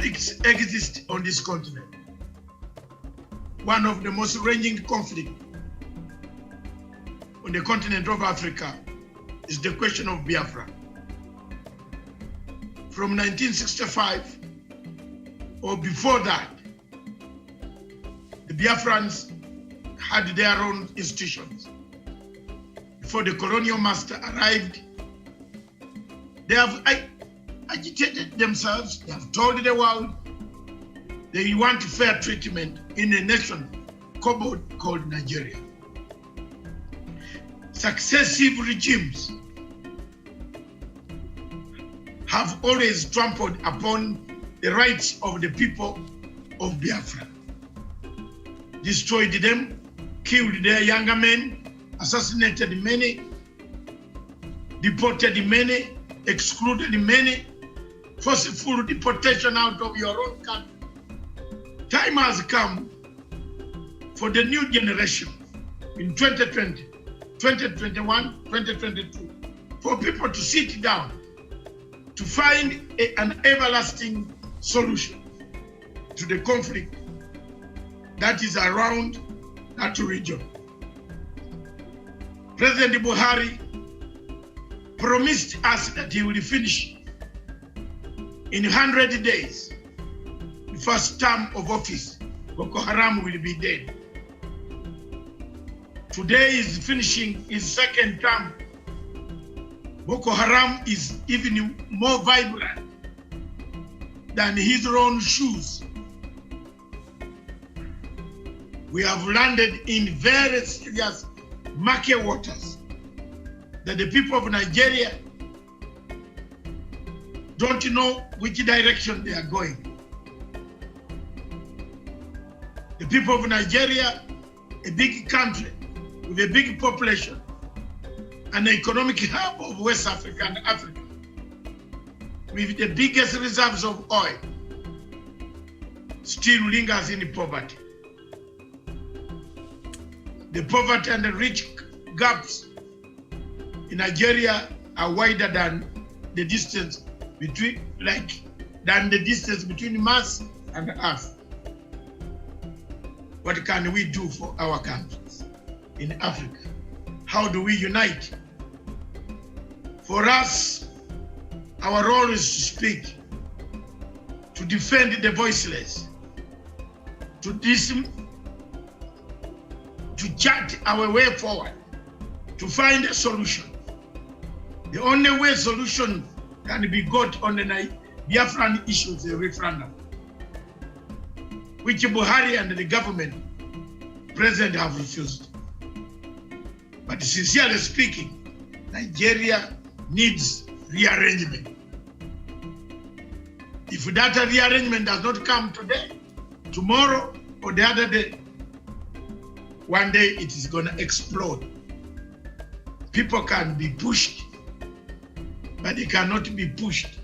conflicts exist on this continent. One of the most raging conflicts on the continent of Africa is the question of Biafra. From 1965 or before that, the Biafrans had their own institutions. Before the colonial master arrived, they have agitated themselves, they have told the world they want fair treatment in a nation called Nigeria. Successive regimes have always trampled upon the rights of the people of Biafra, destroyed them, killed their younger men, assassinated many, deported many, excluded many, forceful deportation out of your own country. Time has come for the new generation in 2020, 2021, 2022, for people to sit down to find an everlasting solution to the conflict that is around that region. President Buhari promised us that he will finish in 100 days, the first term of office. Boko Haram will be dead. Today is finishing his second term. Boko Haram is even more vibrant than his own shoes. We have landed in very serious murky waters that the people of Nigeria don't know which direction they are going. The people of Nigeria, a big country with a big population, an economic hub of West Africa and Africa, with the biggest reserves of oil, still lingers in poverty. The poverty and the rich gaps in Nigeria are wider than the distance between Mars and Earth. What can we do for our countries in Africa? How do we unite? For us, our role is to speak, to defend the voiceless, to chart our way forward, to find a solution. The only way solution can be got on the Biafran issues, the referendum, which Buhari and the government present have refused. But sincerely speaking, Nigeria needs rearrangement. If that rearrangement does not come today, tomorrow, or the other day, one day it is going to explode. People can be pushed, but they cannot be pushed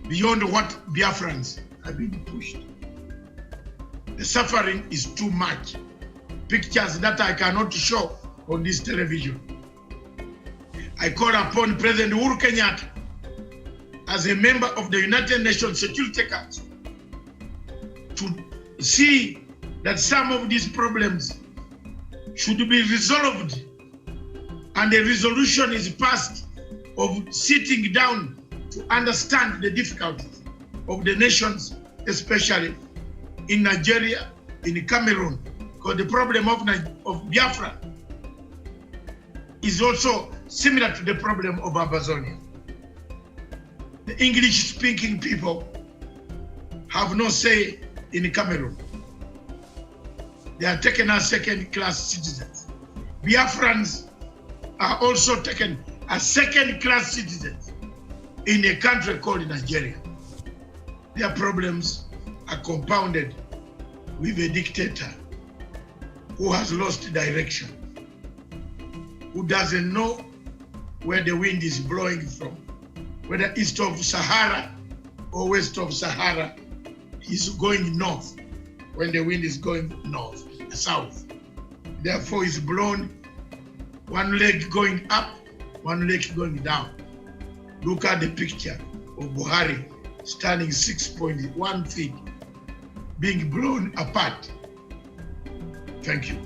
beyond what Biafrans have been pushed. The suffering is too much. Pictures that I cannot show on this television. I call upon President Uhuru Kenyatta as a member of the United Nations Security Council to see that some of these problems should be resolved and a resolution is passed of sitting down to understand the difficulties of the nations, especially in Nigeria, in Cameroon, because the problem of Biafra is also similar to the problem of Amazonia. The English-speaking people have no say in Cameroon. They are taken as second-class citizens. Biafrans are also taken as second-class citizens in a country called Nigeria. Their problems are compounded with a dictator who has lost direction, who doesn't know where the wind is blowing from, whether east of Sahara or west of Sahara. He's going north when the wind is going south. Therefore, it's blown, one leg going up, one leg going down. Look at the picture of Buhari standing 6.1 feet, being blown apart. Thank you.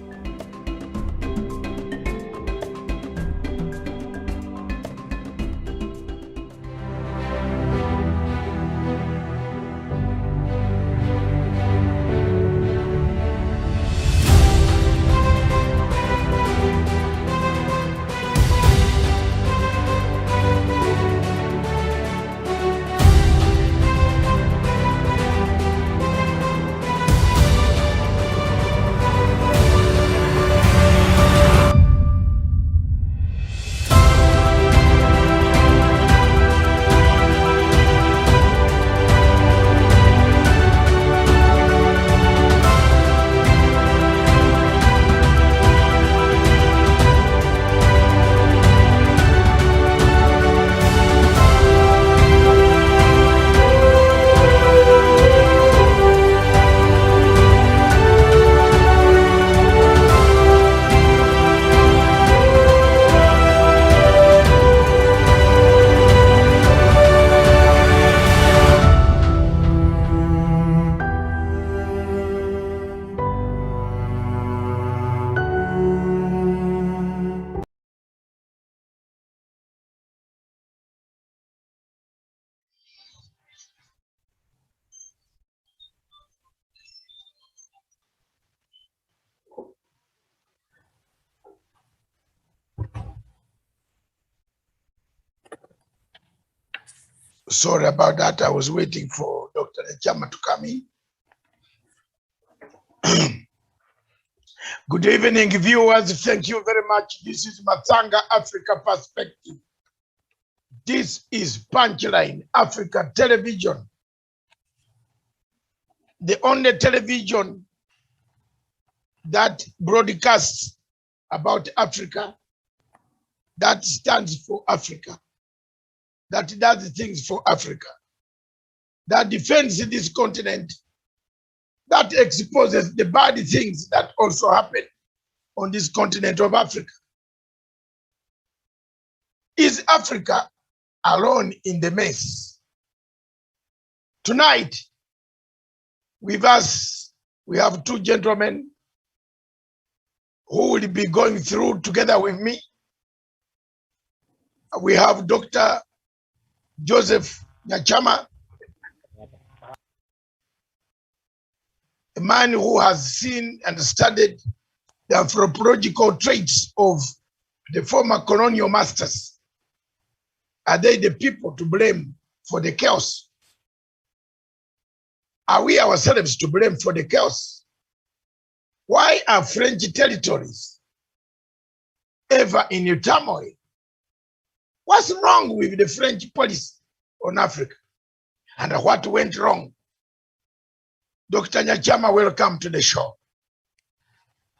Sorry about that. I was waiting for Dr. Nyachama to come in. Good evening, viewers. Thank you very much. This is Matsanga Africa Perspective. This is Punchline Africa Television, the only television that broadcasts about Africa, that stands for Africa, that does things for Africa, that defends this continent, that exposes the bad things that also happen on this continent of Africa. Is Africa alone in the mess? Tonight, with us, we have two gentlemen who will be going through together with me. We have Dr. Joseph Nyachama, a man who has seen and studied the anthropological traits of the former colonial masters. Are they the people to blame for the chaos? Are we ourselves to blame for the chaos? Why are French territories ever in turmoil? What's wrong with the French policy on Africa? And what went wrong? Dr. Nyachama, welcome to the show.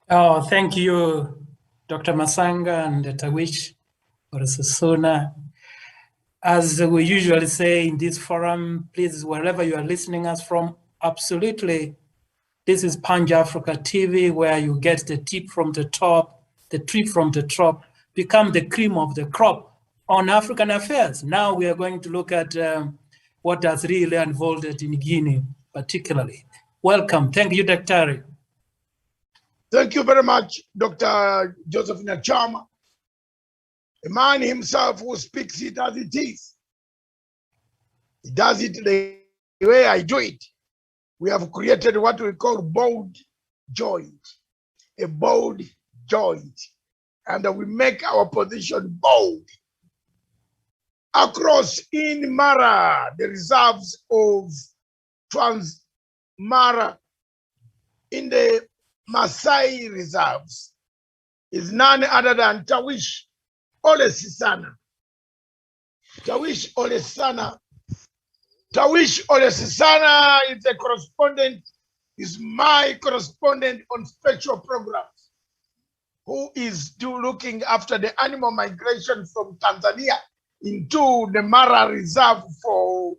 Oh, thank you, Dr. Matsanga and Tawish or Susuna. As we usually say in this forum, please, wherever you are listening us from, absolutely, this is Punch Africa TV, where you get the tip from the top, the tree from the top, become the cream of the crop on African affairs. Now we are going to look at what has really unfolded in Guinea, particularly. Welcome. Thank you, Dr. Thank you very much, Dr. Joseph Nyachama, a man himself who speaks it as it is. He does it the way I do it. We have created what we call bold joint, a bold joint, and we make our position bold. Across in Mara, the reserves of Trans-Mara, in the Maasai reserves, is none other than Tawish Olesisana. Tawish Olesisana. Tawish Olesisana is a correspondent, is my correspondent on special programs, who is looking after the animal migration from Tanzania into the Mara Reserve for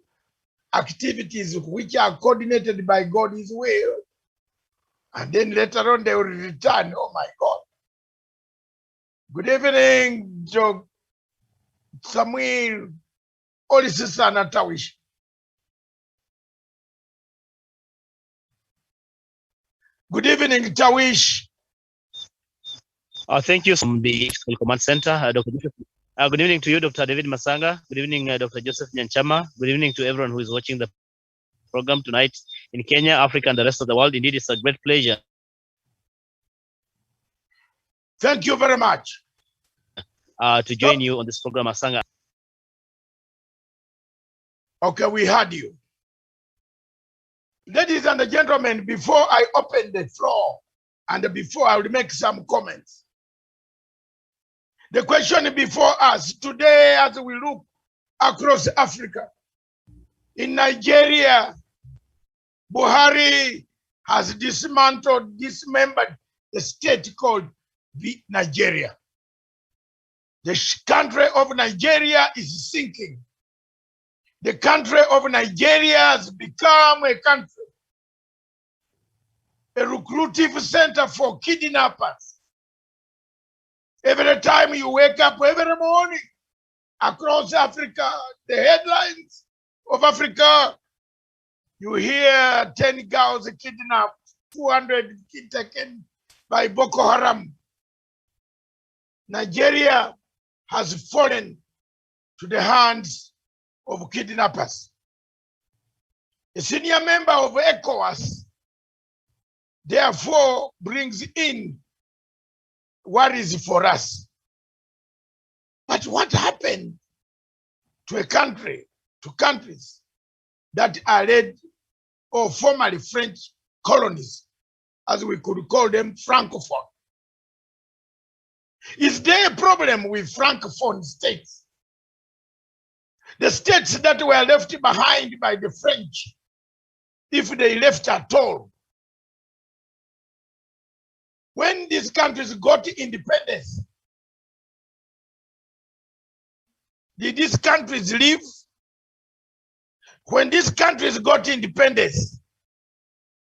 activities which are coordinated by God's will. And then later on they will return. Oh my God. Good evening, Joe Samuel Olesisana Tawish. Good evening, Tawish. Thank you from the School Command Center, Dr. Joseph. Good evening to you, Dr. David Matsanga. Good evening, Dr. Joseph Nyanchama. Good evening to everyone who is watching the program tonight in Kenya, Africa, and the rest of the world. Indeed, it's a great pleasure. Thank you very much. To join you on this program, Matsanga. Okay, we heard you. Ladies and gentlemen, before I open the floor and before I will make some comments, the question before us today as we look across Africa, in Nigeria, Buhari has dismantled, dismembered the state called Nigeria. The country of Nigeria is sinking. The country of Nigeria has become a country, a recruitive center for kidnappers. Every time you wake up, every morning, across Africa, the headlines of Africa, you hear 10 girls kidnapped, 200 taken by Boko Haram. Nigeria has fallen to the hands of kidnappers. A senior member of ECOWAS therefore brings in worries for us. But what happened to a country, to countries that are led or formerly French colonies, as we could call them, Francophone? Is there a problem with Francophone states? The states that were left behind by the French, if they left at all. When these countries got independence, did these countries leave? When these countries got independence,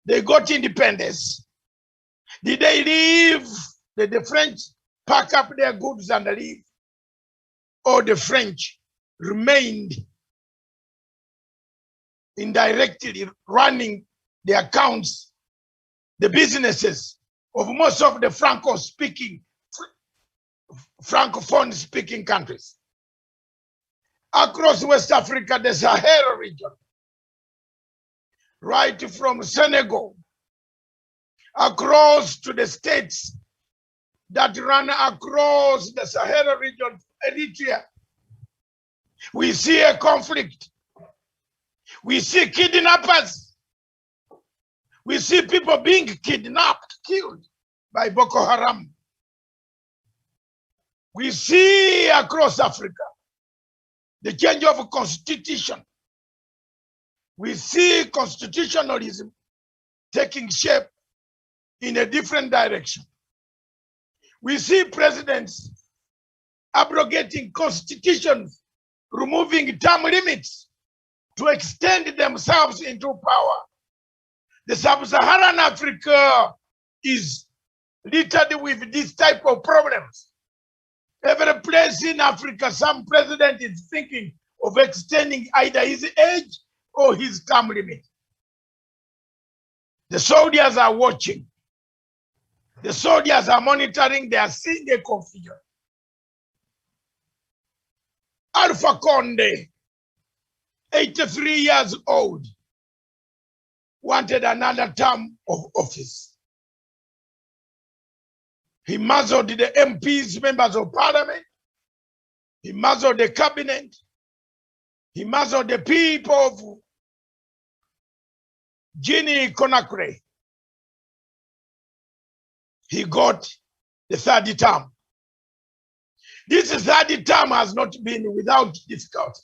they got independence. Did they leave? Did the French pack up their goods and leave? Or the French remained indirectly running the accounts, the businesses of most of the Francophone-speaking countries? Across West Africa, the Sahel region, right from Senegal, across to the states that run across the Sahel region, Eritrea, we see a conflict. We see kidnappers. We see people being kidnapped, killed by Boko Haram. We see across Africa the change of constitution. We see constitutionalism taking shape in a different direction. We see presidents abrogating constitutions, removing term limits to extend themselves into power. The sub-Saharan Africa is littered with this type of problems. Every place in Africa, some president is thinking of extending either his age or his term limit. The soldiers are watching. The soldiers are monitoring. They are seeing a confusion. Alpha Conde, 83 years old, wanted another term of office. He muzzled the MPs, members of parliament. He muzzled the cabinet. He muzzled the people of Guinea Conakry. He got the third term. This third term has not been without difficulty.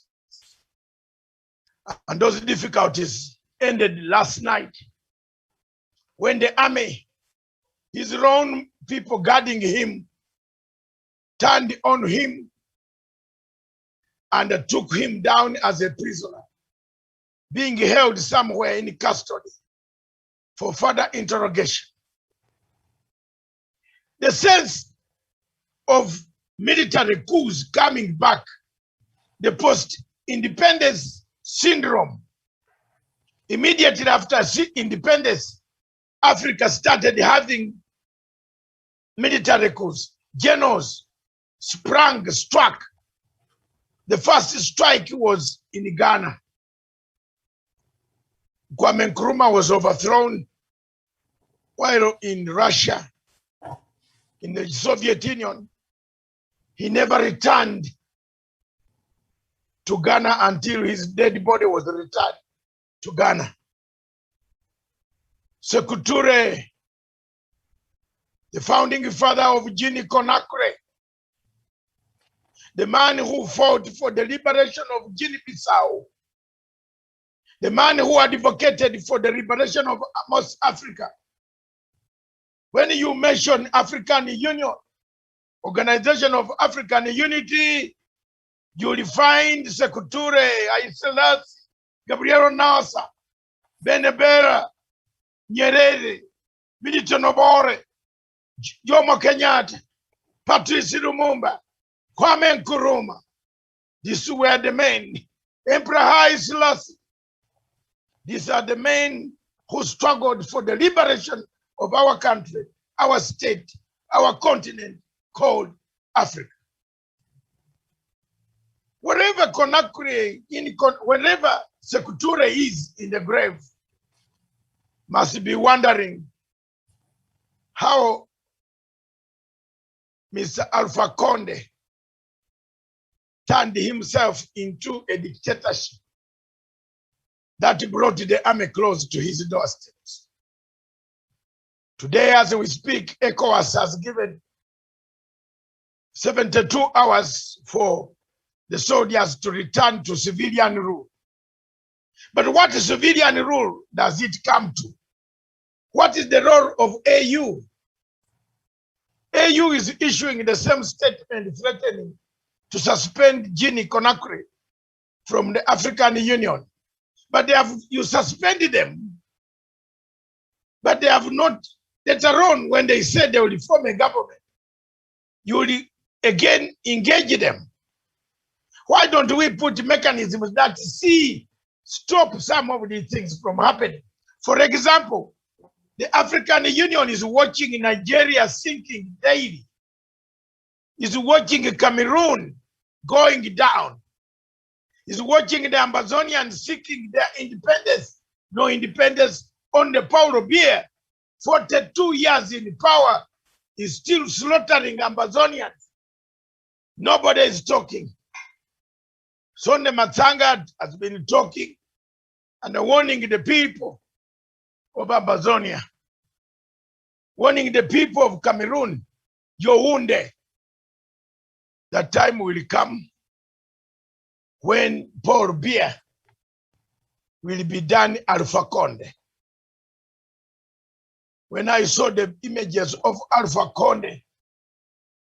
And those difficulties ended last night when the army, his own people guarding him, turned on him and took him down as a prisoner, being held somewhere in custody for further interrogation. The sense of military coups coming back, the post-independence syndrome, immediately after independence, Africa started having military coups. Generals struck. The first strike was in Ghana. Kwame Nkrumah was overthrown while in Russia, in the Soviet Union. He never returned to Ghana until his dead body was returned to Ghana. Sekou Touré, the founding father of Guinea-Conakry, the man who fought for the liberation of Guinea-Bissau, the man who advocated for the liberation of most Africa. When you mention African Union, Organization of African Unity, you will find Sekou Touré, Haile Selassie, Gabriel Nasa, Benebera, Nyerere, Milton Obote, Jomo Kenyatta, Patrice Lumumba, Kwame Nkrumah. These were the men. Emperor Haile Selassie. These are the men who struggled for the liberation of our country, our state, our continent called Africa. Wherever Conakry, wherever Sekou Touré is in the grave, must be wondering how Mr. Alpha Conde turned himself into a dictatorship that brought the army close to his doorsteps. Today, as we speak, ECOWAS has given 72 hours for the soldiers to return to civilian rule. But what civilian rule does it come to? What is the role of AU? AU is issuing the same statement threatening to suspend Guinea-Conakry from the African Union. But you suspended them, but they have not, later on when they said they will form a government, you will again engage them. Why don't we put mechanisms that stop some of these things from happening? For example, the African Union is watching Nigeria sinking daily, is watching Cameroon going down, is watching the Amazonians seeking their independence. No independence on the Paulo Biya, 42 years in power, is still slaughtering Amazonians. Nobody is talking. Sonde Matsanga has been talking and warning the people of Amazonia, warning the people of Cameroon, Yaoundé, that time will come when Paul Biya will be done Alpha Conde. When I saw the images of Alpha Conde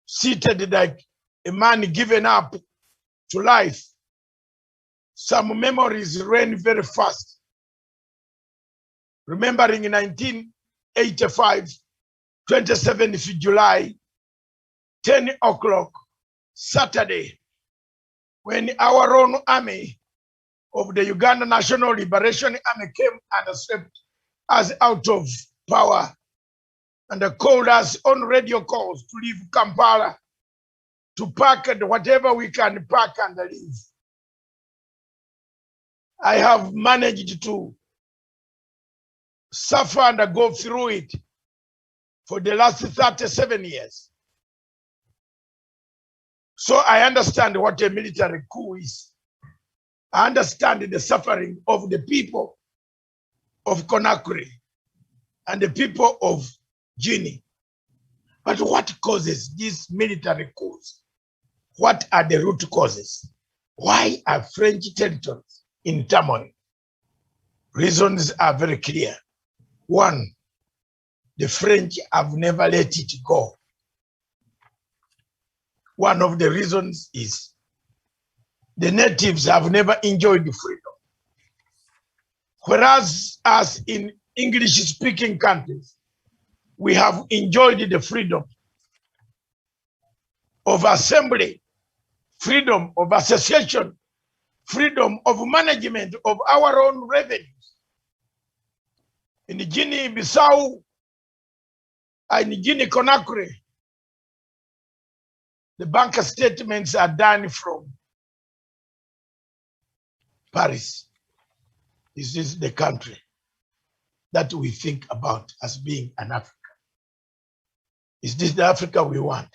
seated like a man given up to life, some memories ran very fast. Remembering in 1985, 27th July, 10 o'clock, Saturday, when our own army of the Uganda National Liberation Army came and swept us out of power and called us on radio calls to leave Kampala, to pack whatever we can pack and leave. I have managed to suffer and go through it for the last 37 years. So I understand what a military coup is. I understand the suffering of the people of Conakry and the people of Guinea. But what causes these military coups? What are the root causes? Why are French territories in turmoil? Reasons are very clear. One, the French have never let it go. One of the reasons is the natives have never enjoyed freedom. Whereas us in English-speaking countries, we have enjoyed the freedom of assembly, freedom of association, freedom of management of our own revenues. in Guinea-Bissau, and in Guinea-Conakry, the bank statements are done from Paris. This is the country that we think about as being an Africa. Is this the Africa we want?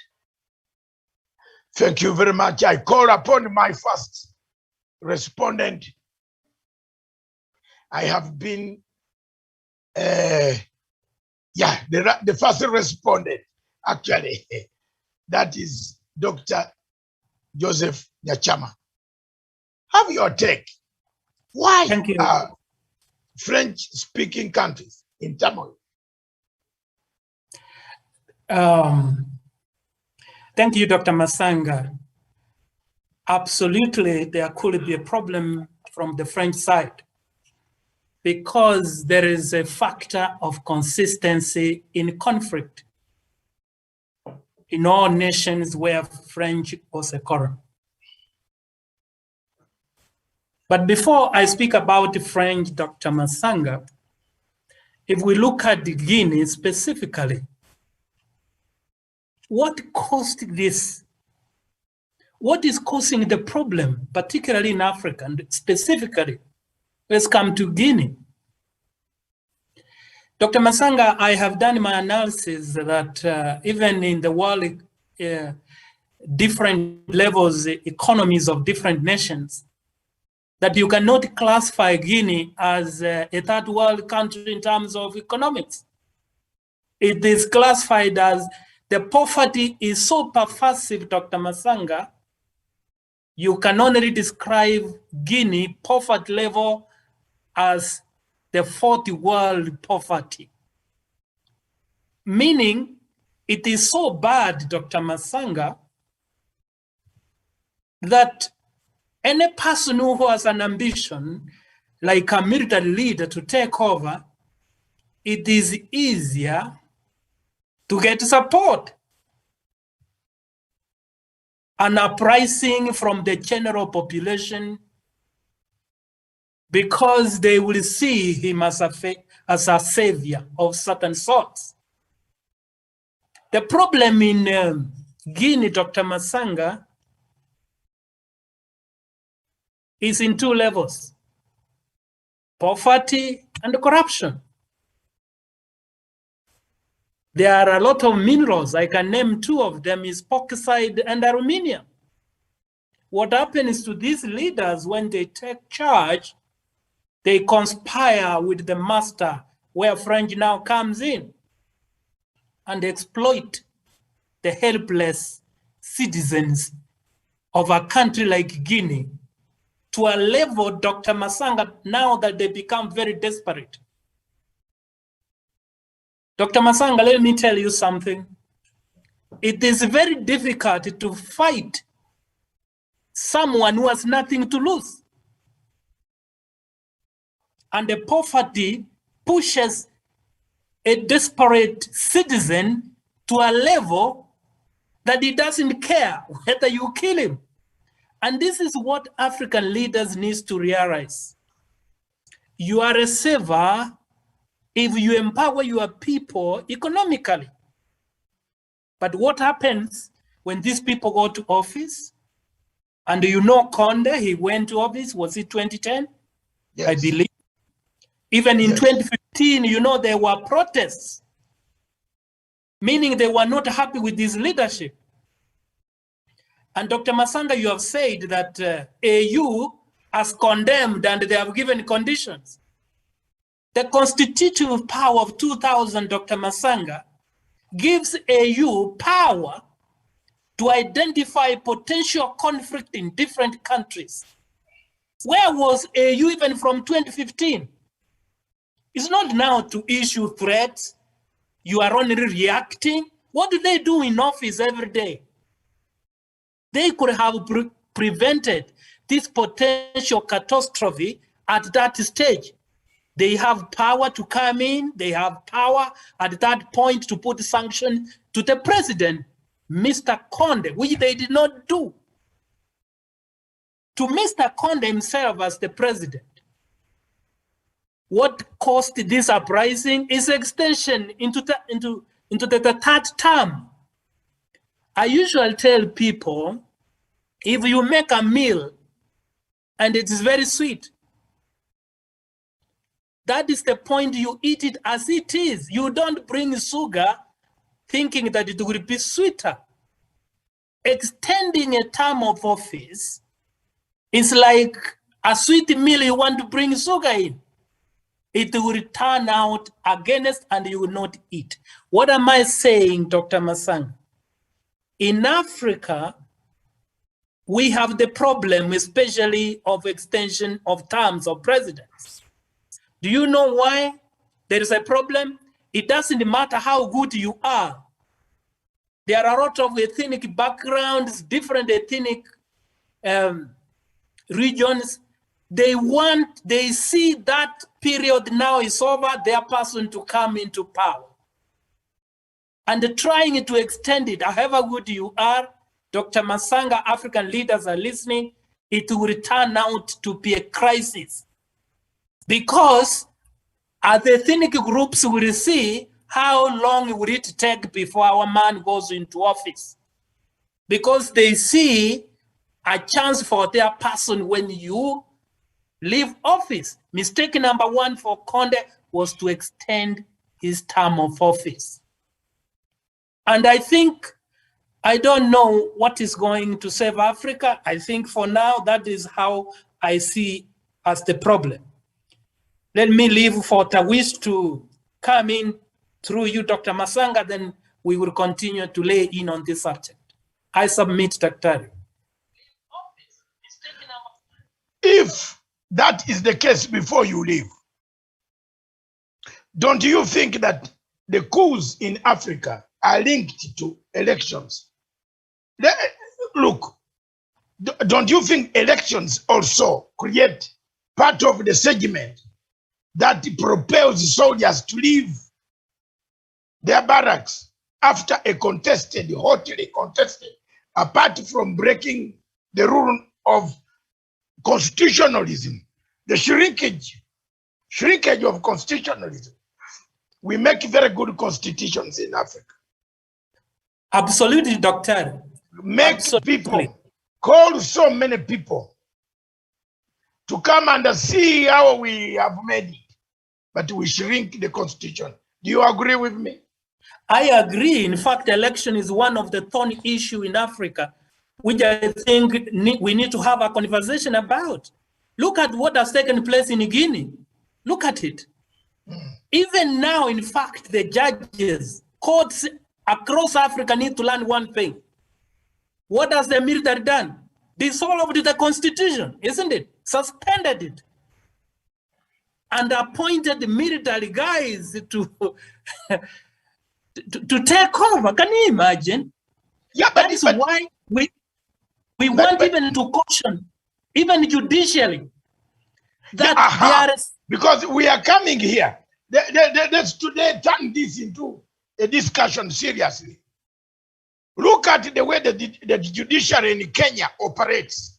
Thank you very much. I call upon my first respondent. I have been, the first respondent, actually, that is Dr. Joseph Nyachama. Have your take. Why Thank you. are French-speaking countries in turmoil? Thank you, Dr. Matsanga. Absolutely, there could be a problem from the French side because there is a factor of consistency in conflict in all nations where French was a colony. But before I speak about the French, Dr. Matsanga, if we look at the Guinea specifically, what caused this? What is causing the problem, particularly in Africa, and specifically, let's come to Guinea. Dr. Matsanga, I have done my analysis that even in the world, different levels, economies of different nations, that you cannot classify Guinea as a third world country in terms of economics. It is classified as the poverty is so pervasive, Dr. Matsanga, you can only describe Guinea poverty level as the fourth world poverty. Meaning, it is so bad, Dr. Matsanga, that any person who has an ambition, like a military leader, to take over, it is easier to get support. An uprising from the general population because they will see him as a savior of certain sorts. The problem in Guinea, Dr. Matsanga, is in two levels: poverty and corruption. There are a lot of minerals. I can name two of them, is bauxite and aluminium. What happens to these leaders when they take charge, they conspire with the master, where French now comes in, and exploit the helpless citizens of a country like Guinea to a level, Dr. Matsanga, now that they become very desperate. Dr. Matsanga, let me tell you something. It is very difficult to fight someone who has nothing to lose. And the poverty pushes a desperate citizen to a level that he doesn't care whether you kill him. And this is what African leaders need to realize. You are a saver if you empower your people economically. But what happens when these people go to office? And you know Conde, he went to office, was it 2010? Yes. I believe. Even in 2015, you know, there were protests, meaning they were not happy with his leadership. And Dr. Matsanga, you have said that AU has condemned and they have given conditions. The constitutive power of 2000, Dr. Matsanga, gives AU power to identify potential conflict in different countries. Where was AU even from 2015? It's not now to issue threats. You are only reacting. What do they do in office every day? They could have prevented this potential catastrophe at that stage. They have power to come in. They have power at that point to put sanctions to the president, Mr. Conde, which they did not do. To Mr. Conde himself as the president, what caused this uprising is extension into the third term. I usually tell people, if you make a meal and it is very sweet, that is the point. You eat it as it is. You don't bring sugar thinking that it will be sweeter. Extending a term of office is like a sweet meal you want to bring sugar in. It will turn out against and you will not eat. What am I saying, Dr. Matsanga? In Africa, we have the problem, especially of extension of terms of presidents. Do you know why there is a problem? It doesn't matter how good you are. There are a lot of ethnic backgrounds, different ethnic regions. They see that period now is over, their person to come into power. And trying to extend it, however good you are, Dr. Matsanga, African leaders are listening, it will turn out to be a crisis. Because as the ethnic groups will see, how long will it take before our man goes into office? Because they see a chance for their person when you leave office. Mistake number one for Conde was to extend his term of office. And I don't know what is going to save Africa. I think for now, that is how I see as the problem. Let me leave for Tawish to come in through you, Dr. Matsanga, then we will continue to lay in on this subject. I submit, Dr. If that is the case before you leave, don't you think that the coups in Africa are linked to elections? Look, don't you think elections also create part of the segment that propels soldiers to leave their barracks after a contested, hotly contested, apart from breaking the rule of constitutionalism, the shrinkage of constitutionalism? We make very good constitutions in Africa. Absolutely, Doctor. Make Absolutely. people, call so many people to come and see how we have made it, but we shrink the constitution. Do you agree with me? I agree. In fact, election is one of the thorny issues in Africa, which I think we need to have a conversation about. Look at what has taken place in Guinea. Look at it. Even now, in fact, the judges, courts across Africa need to learn one thing. What has the military done? Dissolved the constitution, isn't it? Suspended it. And appointed military guys to take over. Can you imagine? Yeah, That is why we want even to caution, even judicially, that there is... Because we are coming here. Let's today turn this into a discussion seriously. Look at the way the judiciary in Kenya operates.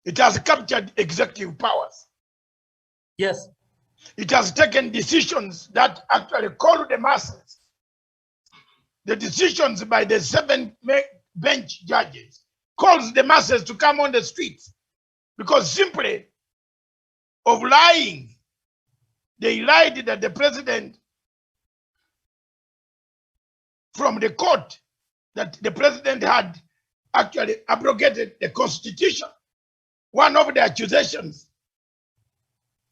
It has captured executive powers. Yes. It has taken decisions that actually call the masses. The decisions by the 7 bench judges calls the masses to come on the streets because simply of lying. They lied that the president from the court that the president had actually abrogated the constitution. One of the accusations,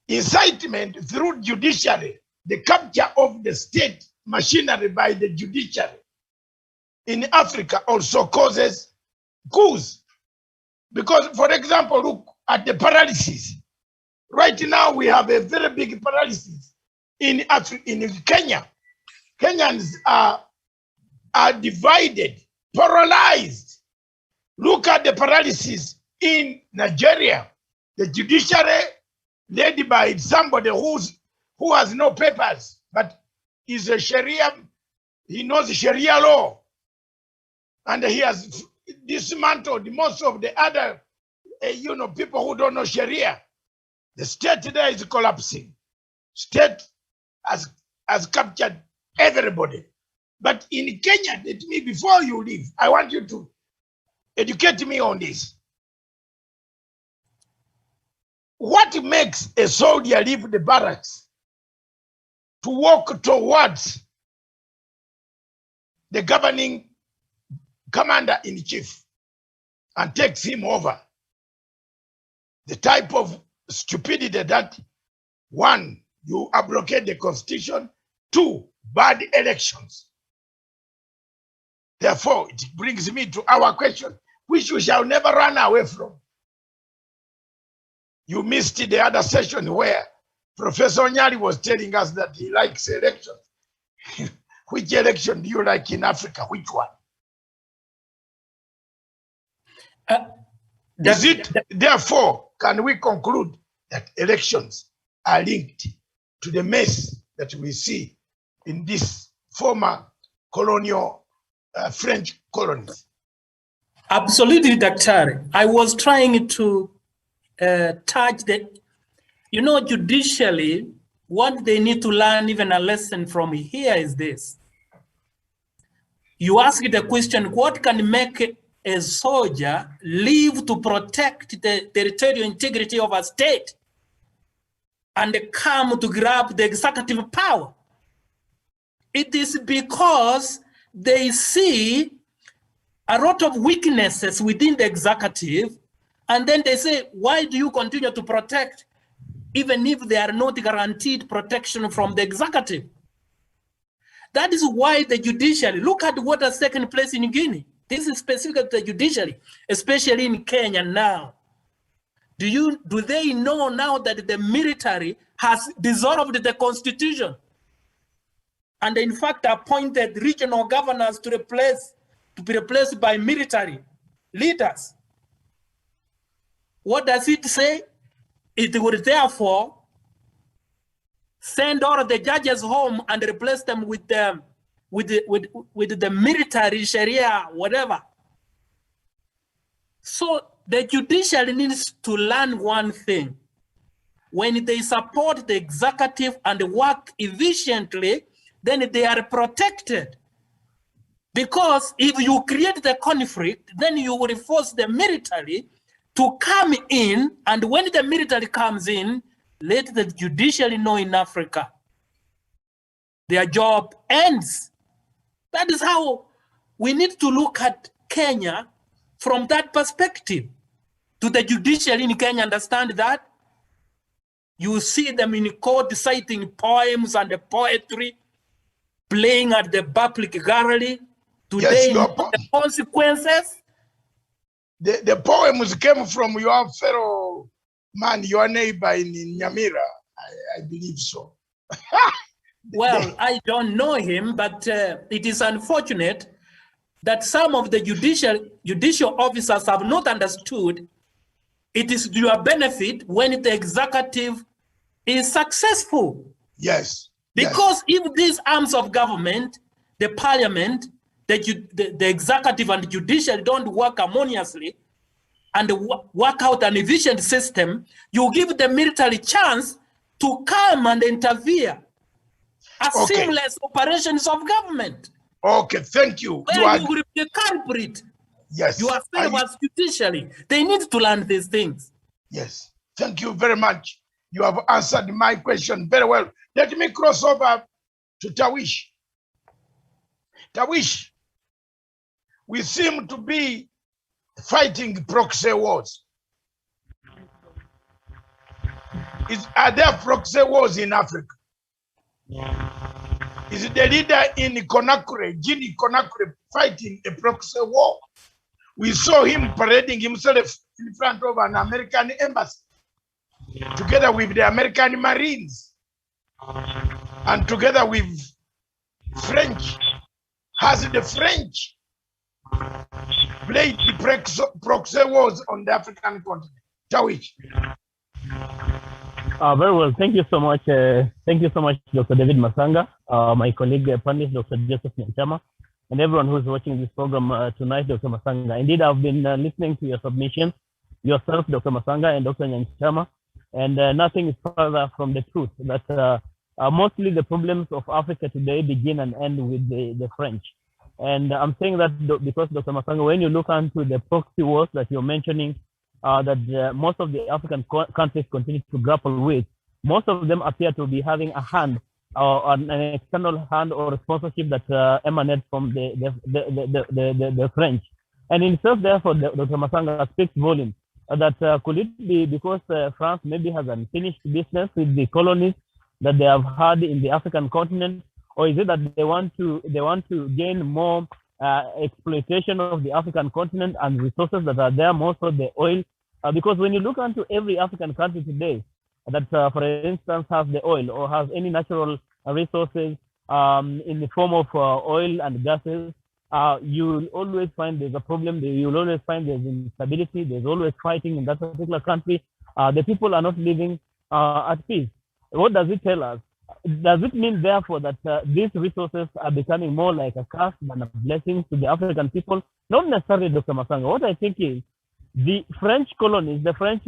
incitement through judiciary, the capture of the state machinery by the judiciary in Africa also causes coups. Because, for example, look at the paralysis. Right now, we have a very big paralysis in Kenya. Kenyans are divided, paralyzed. Look at the paralysis in Nigeria. The judiciary led by somebody who has no papers, but is a Sharia. He knows Sharia law, and he has dismantled most of the other, people who don't know Sharia. The state there is collapsing. State has captured everybody. But in Kenya, let me, before you leave, I want you to educate me on this. What makes a soldier leave the barracks to walk towards the governing commander-in-chief and takes him over? The type of stupidity that, one, you abrogate the constitution, two, bad elections. Therefore, it brings me to our question, which we shall never run away from. You missed the other session where Professor Nyari was telling us that he likes elections. Which election do you like in Africa? Which one? Therefore, can we conclude that elections are linked to the mess that we see in this former colonial French colonies? Absolutely, Dr. I was trying to touch the, judicially, what they need to learn, even a lesson from here is this. You ask the question, what can make a soldier live to protect the territorial integrity of a state and come to grab the executive power? It is because they see a lot of weaknesses within the executive, and then they say, why do you continue to protect even if they are not guaranteed protection from the executive? That is why the judiciary, look at what has taken place in Guinea. This is specific to the judiciary, especially in Kenya now. Do they know now that the military has dissolved the constitution and in fact appointed regional governors to be replaced by military leaders? What does it say? It would therefore send all the judges home and replace them with the military Sharia, whatever. So the judiciary needs to learn one thing. When they support the executive and work efficiently, then they are protected. Because if you create the conflict, then you will force the military to come in, and when the military comes in, let the judiciary know in Africa, their job ends. That is how we need to look at Kenya from that perspective. Do the judiciary in Kenya understand that? You see them in court citing poems and the poetry, playing at the public gallery. Today, Yes, the consequences. The poems came from your fellow man, your neighbor in Nyamira. I believe so. Well, I don't know him, but it is unfortunate that some of the judicial officers have not understood it is to your benefit when the executive is successful. Yes. Because if these arms of government, the parliament, the executive and the judiciary don't work harmoniously and work out an efficient system, you give the military chance to come and interfere as seamless operations of government. Okay, thank you. Where you will be the culprit. Yes. You are saying as judicially. They need to learn these things. Yes. Thank you very much. You have answered my question very well. Let me cross over to Tawish. Tawish, we seem to be fighting proxy wars. Are there proxy wars in Africa? Is the leader in Conakry, Guinea Conakry, fighting a proxy war? We saw him parading himself in front of an American embassy, together with the American Marines, and together with French. Has the French played the proxy wars on the African continent? Tawish. Very well. Thank you so much. Thank you so much, Dr. David Matsanga, my colleague, panelist, Dr. Joseph Nyanchama, and everyone who is watching this program tonight, Dr. Matsanga. Indeed, I've been listening to your submissions, yourself, Dr. Matsanga, and Dr. Nyanchama. And nothing is further from the truth that mostly the problems of Africa today begin and end with the French. And I'm saying that because, Dr. Matsanga, when you look into the proxy wars that you're mentioning, that most of the African countries continue to grapple with, most of them appear to be having a hand or an external hand or sponsorship that emanates from the French. And in itself, therefore, Dr. Matsanga speaks volume. That could it be because France maybe has unfinished business with the colonies that they have had in the African continent, or is it that they want to gain more exploitation of the African continent and resources that are there, most of the oil? Because when you look into every African country today that, for instance, has the oil or has any natural resources in the form of oil and gases, you will always find there's a problem. You will always find there's instability. There's always fighting in that particular country. The people are not living at peace. What does it tell us? Does it mean, therefore, that these resources are becoming more like a curse than a blessing to the African people? Not necessarily, Dr. Matsanga. What I think is the French colonies, the French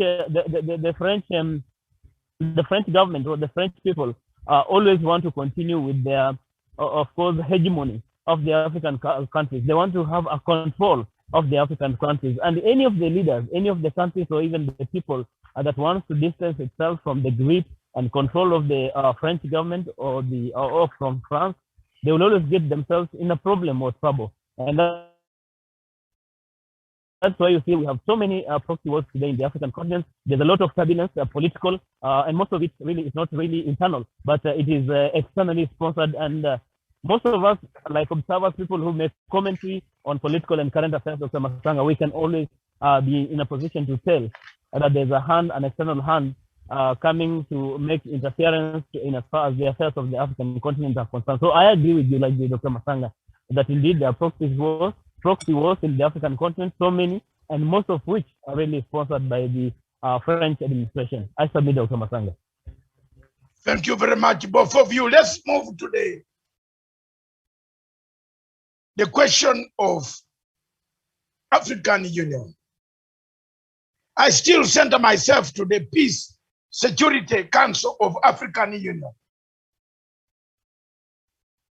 government or the French people always want to continue with their, of course, hegemony of the African countries. They want to have a control of the African countries, and any of the leaders, any of the countries, or even the people that wants to distance itself from the grip and control of the French government or from France, they will always get themselves in a problem or trouble. And that's why you see we have so many proxy wars today in the African continent. There's a lot of turbulence, political, and most of it really is not really internal, but it is externally sponsored. And most of us, like observers, people who make commentary on political and current affairs, Dr. Matsanga, we can always be in a position to tell that there's a hand, an external hand, coming to make interference in as far as the affairs of the African continent are concerned. So I agree with you, like Dr. Matsanga, that indeed there are proxy wars in the African continent, so many, and most of which are really sponsored by the French administration. I submit, Dr. Matsanga. Thank you very much, both of you. Let's move to the question of African Union. I still center myself to the Peace Security Council of African Union.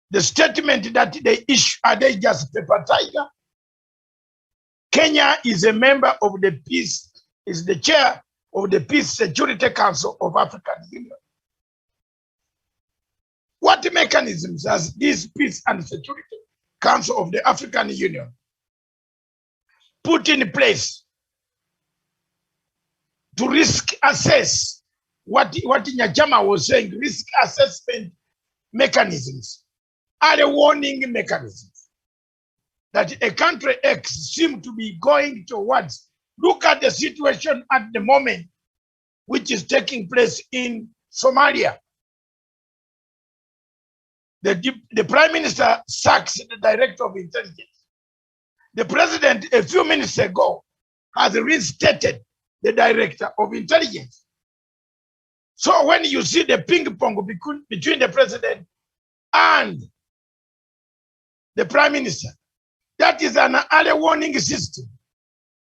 The statement that they issue, are they just paper tiger? Kenya is a member of the Peace, is the chair of the Peace Security Council of African Union. What mechanisms has this Peace and Security Council of the African Union put in place to risk assess what Nyachama was saying, risk assessment mechanisms, early warning mechanisms that a country X seems to be going towards? Look at the situation at the moment, which is taking place in Somalia. The Prime Minister sacks the Director of Intelligence. The President, a few minutes ago, has reinstated the Director of Intelligence. So when you see the ping pong between the President and the Prime Minister, that is an early warning system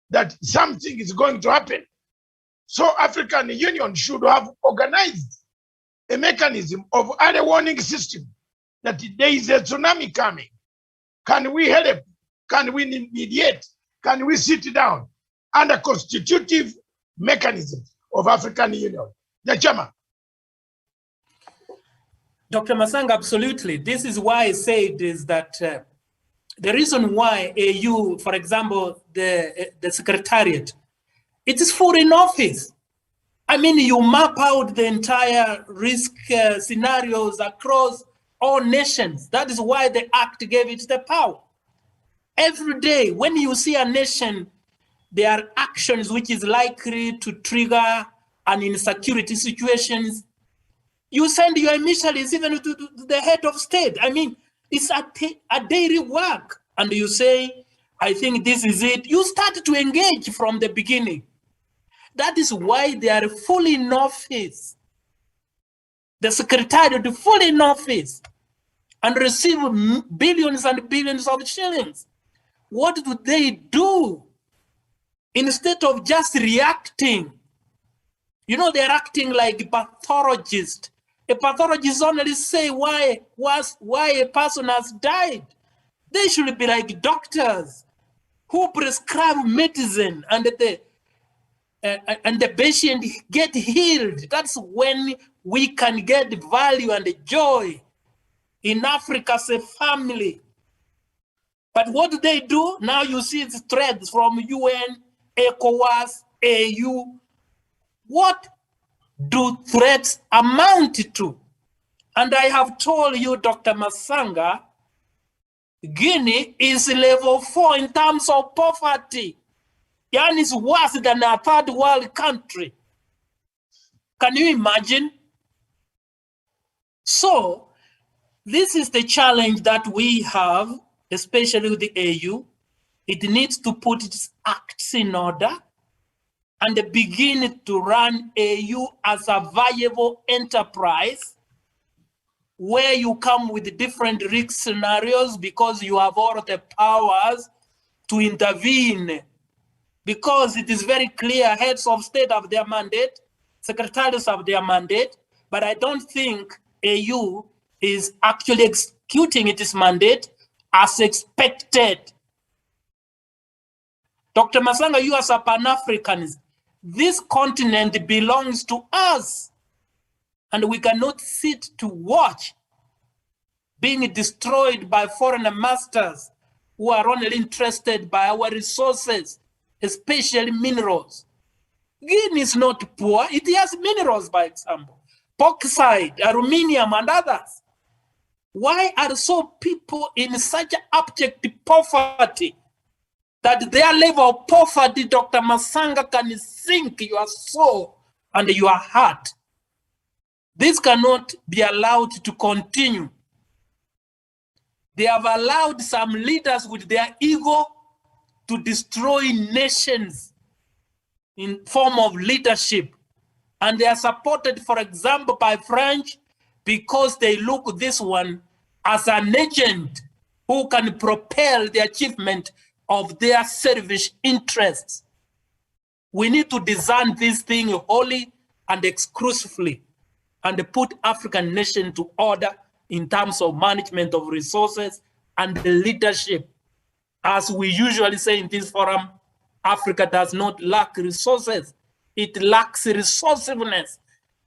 that something is going to happen. So African Union should have organized a mechanism of early warning system that there is a tsunami coming. Can we help? Can we mediate? Can we sit down under constitutive mechanisms of African Union? Nyachama. Dr. Matsanga, absolutely. This is why I said is that the reason why AU, for example, the Secretariat, it is foreign office. I mean, you map out the entire risk scenarios across all nations. That is why the Act gave it the power. Every day, when you see a nation, there are actions which is likely to trigger an insecurity situations, you send your emissaries even to the head of state. I mean, it's a daily work. And you say, I think this is it. You start to engage from the beginning. That is why they are fully in office. The Secretariat is fully in office and receive billions and billions of shillings. What do they do? Instead of just reacting You know, they're acting like pathologists. A pathologist only say why a person has died. They should be like doctors who prescribe medicine and the patient get healed. That's when we can get value and joy in Africa as a family. But what do they do? Now you see the threats from UN, ECOWAS, AU. What do threats amount to? And I have told you, Dr. Matsanga, Guinea is level 4 in terms of poverty. Yani is worse than a third world country. Can you imagine? So this is the challenge that we have, especially with the AU. It needs to put its acts in order and begin to run AU as a viable enterprise where you come with different risk scenarios because you have all the powers to intervene. Because it is very clear, heads of state have their mandate, secretaries have their mandate, but I don't think AU is actually executing its mandate as expected. Dr. Matsanga, you as a Pan-Africanist, this continent belongs to us, and we cannot sit to watch being destroyed by foreign masters who are only interested by our resources, especially minerals. Guinea is not poor, it has minerals, by example, bauxite, aluminium, and others. Why are so people in such abject poverty that their level of poverty, Dr. Matsanga, can sink your soul and your heart? This cannot be allowed to continue. They have allowed some leaders with their ego to destroy nations in form of leadership. And they are supported, for example, by French because they look this one as an agent who can propel the achievement of their selfish interests. We need to design this thing wholly and exclusively and put African nation to order in terms of management of resources and leadership. As we usually say in this forum, Africa does not lack resources. It lacks resourcefulness.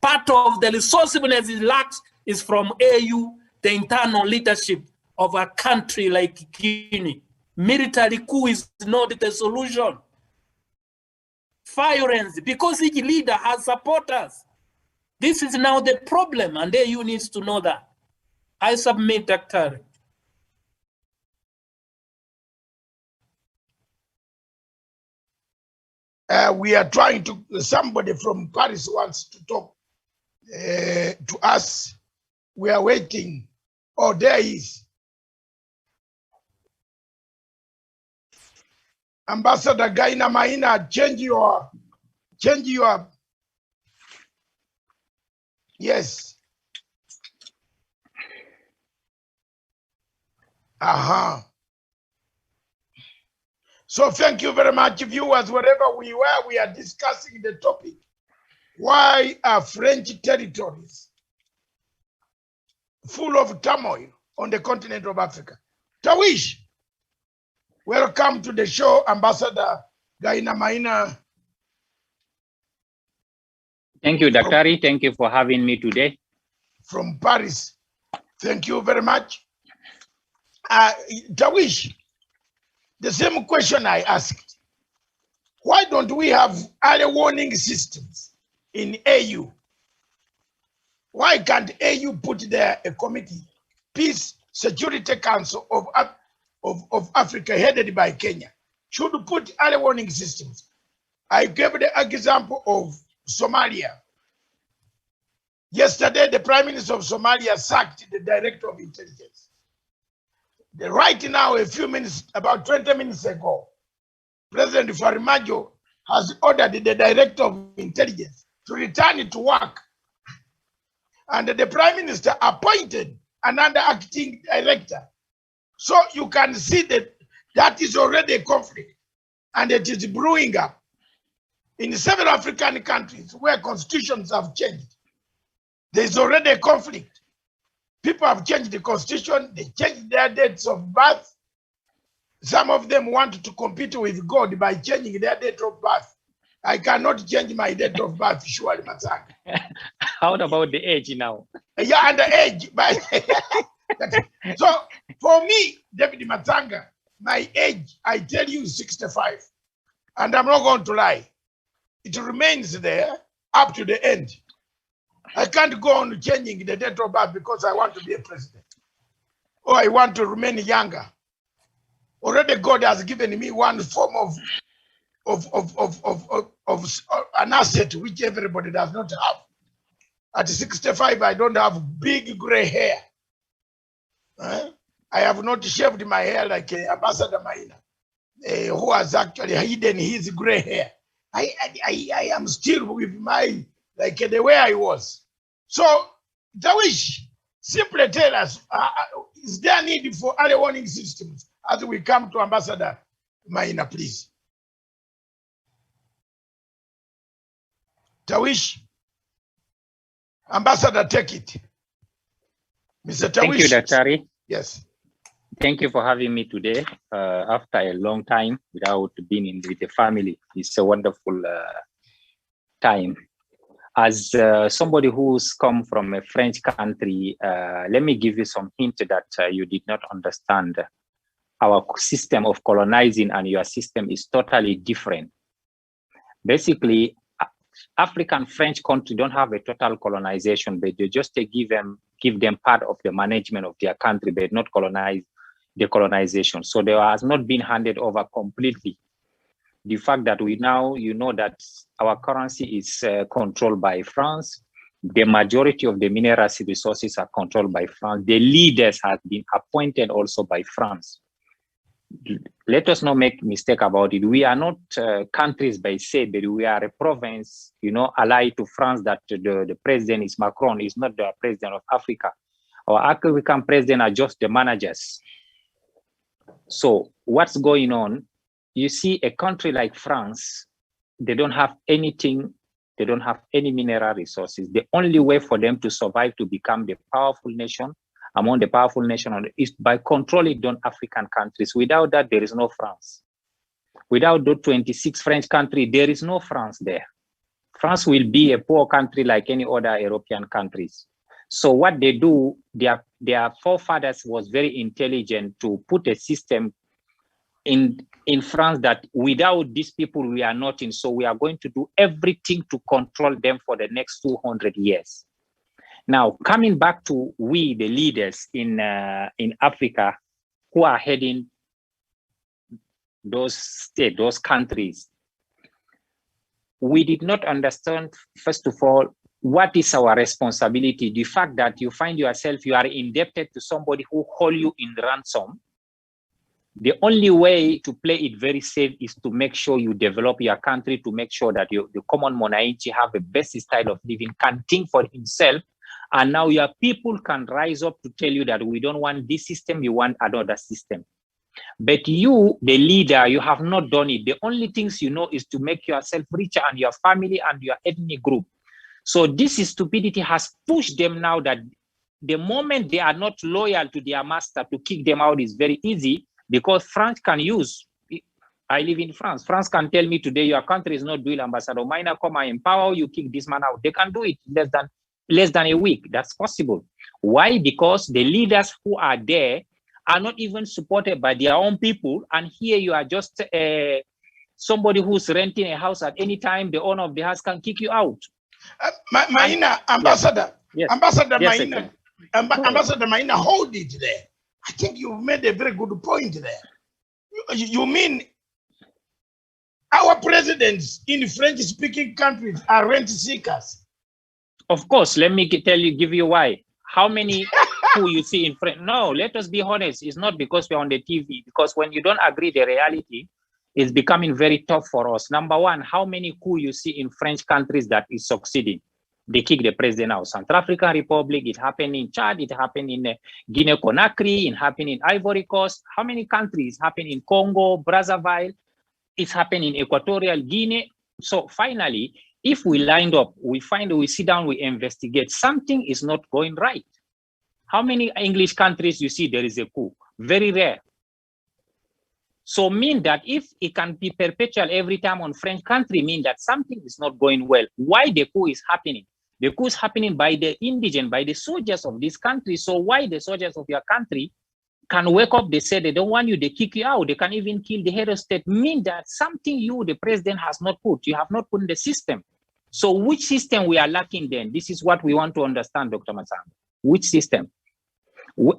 Part of the resourcefulness it lacks is from AU, the internal leadership of a country like Guinea. Military coup is not the solution. Violence, because each leader has supporters. This is now the problem, and AU needs to know that. I submit, Dr. We are trying to, somebody from Paris wants to talk to us. We are waiting. Oh, there is. Ambassador Gaina Maina, change your, yes. So thank you very much, viewers, wherever we were, we are discussing the topic. Why are French territories full of turmoil on the continent of Africa? Tawish, welcome to the show, Ambassador Gaina Maina. Thank you, Daktari. Thank you for having me today. From Paris. Thank you very much. Tawish, the same question I asked. Why don't we have early warning systems in AU? Why can't AU put there a committee, Peace Security Council of Africa, headed by Kenya, should put early warning systems? I gave the example of Somalia. Yesterday, the Prime Minister of Somalia sacked the Director of Intelligence. Right now, a few minutes, about 20 minutes ago, President Farimajo has ordered the Director of Intelligence to return to work. And the Prime Minister appointed another acting director. So you can see that that is already a conflict and it is brewing up. in several African countries where constitutions have changed, there's already a conflict. People have changed the constitution, they changed their dates of birth. Some of them want to compete with God by changing their date of birth. I cannot change my date of birth, surely, Matsanga. How about the age now? Yeah, and the age. But so for me, David Matsanga, my age, I tell you, is 65. And I'm not going to lie. It remains there up to the end. I can't go on changing the date of birth because I want to be a president. Or I want to remain younger. Already God has given me one form of an asset which everybody does not have. At 65, I don't have big gray hair. I have not shaved my hair like Ambassador Maina, who has actually hidden his gray hair. I am still with my, like the way I was. So, Tawish, simply tell us, is there need for early warning systems as we come to Ambassador Maina, please? Tawish, Ambassador, take it. Mr. Tawish. Thank you, Dr. Ari. Yes. Thank you for having me today. After a long time without being with the family, it's a wonderful time. As somebody who's come from a French country, let me give you some hint that you did not understand. Our system of colonizing and your system is totally different. Basically, African French country don't have a total colonization, but they just give them part of the management of their country, but not colonize the colonization. So they has not been handed over completely. The fact that we now, you know, that our currency is controlled by France, the majority of the mineral resources are controlled by France. The leaders have been appointed also by France. Let us not make mistake about it. We are not countries by say, but we are a province, you know, allied to France. That the president is Macron, is not the president of Africa. Our African president are just the managers. So what's going on? You see, a country like France, they don't have anything. They don't have any mineral resources. The only way for them to survive, to become the powerful nation among the powerful nations, is by controlling those African countries. Without that, there is no France. Without those 26 French countries, there is no France there. France will be a poor country like any other European countries. So what they do, their forefathers was very intelligent to put a system in France that without these people, we are nothing. So we are going to do everything to control them for the next 200 years. Now, coming back to we, the leaders in Africa, who are heading those states, those countries, we did not understand, first of all, what is our responsibility. The fact that you find yourself, you are indebted to somebody who hold you in ransom. The only way to play it very safe is to make sure you develop your country, to make sure that the common Monaichi have the best style of living, can think for himself. And now your people can rise up to tell you that we don't want this system, we want another system. But you, the leader, you have not done it. The only things you know is to make yourself richer and your family and your ethnic group. So this stupidity has pushed them now that the moment they are not loyal to their master, to kick them out is very easy, because France can use, I live in France. France can tell me today, your country is not doing Ambassador Maina, come and empower you, kick this man out. They can do it less than a week. That's possible. Why? Because the leaders who are there are not even supported by their own people. And here you are just somebody who's renting a house at any time. The owner of the house can kick you out. Maina, Ambassador. Yes. Ambassador Yes, Maina. Ambassador Maina, hold it there. I think you made a very good point there. You mean our presidents in French-speaking countries are rent seekers? Of course, let me give you why. How many who you see in French? No, let us be honest. It's not because we're on the TV. Because when you don't agree the reality, it's becoming very tough for us. Number one, how many coup you see in French countries that is succeeding? They kick the president out. Central African Republic, it happened in Chad, it happened in Guinea-Conakry, it happened in Ivory Coast. How many countries? Happened in Congo, Brazzaville, it's happened in Equatorial Guinea. So finally, if we lined up, we sit down, we investigate, something is not going right. How many English countries you see there is a coup? Very rare. So mean that if it can be perpetual every time on French country, mean that something is not going well. Why the coup is happening? The coup is happening by the indigent, by the soldiers of this country. So why the soldiers of your country can wake up, they say they don't want you, they kick you out, they can even kill the head of state, mean that something you, the president, has not put, you have not put in the system. So which system we are lacking then? This is what we want to understand, Dr. Matsanga. Which system?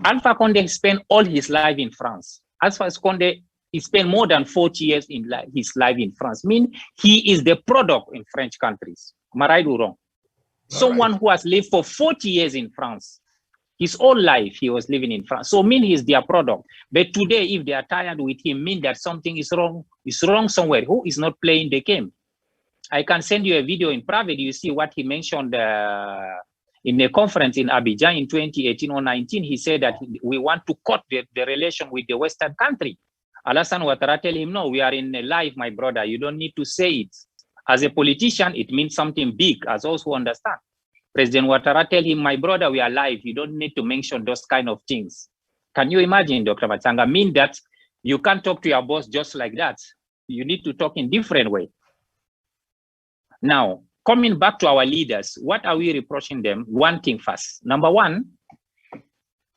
Alpha Condé spent all his life in France. Alpha Condé, he spent more than 40 years in his life in France, mean he is the product in French countries. Am I right or wrong? Someone who has lived for 40 years in France. His whole life, he was living in France. So mean he's their product. But today, if they are tired with him, mean that something is wrong somewhere. Who is not playing the game? I can send you a video in private. You see what he mentioned in a conference in Abidjan in 2018 or 19. He said that we want to cut the relation with the Western country. Alassane Ouattara tell him, no, we are in life, my brother. You don't need to say it. As a politician, it means something big, as those who understand. President Ouattara tell him, my brother, we are live. You don't need to mention those kind of things. Can you imagine, Dr. Matsanga? Mean that you can't talk to your boss just like that. You need to talk in different way. Now, coming back to our leaders, what are we reproaching them? One thing first. Number one,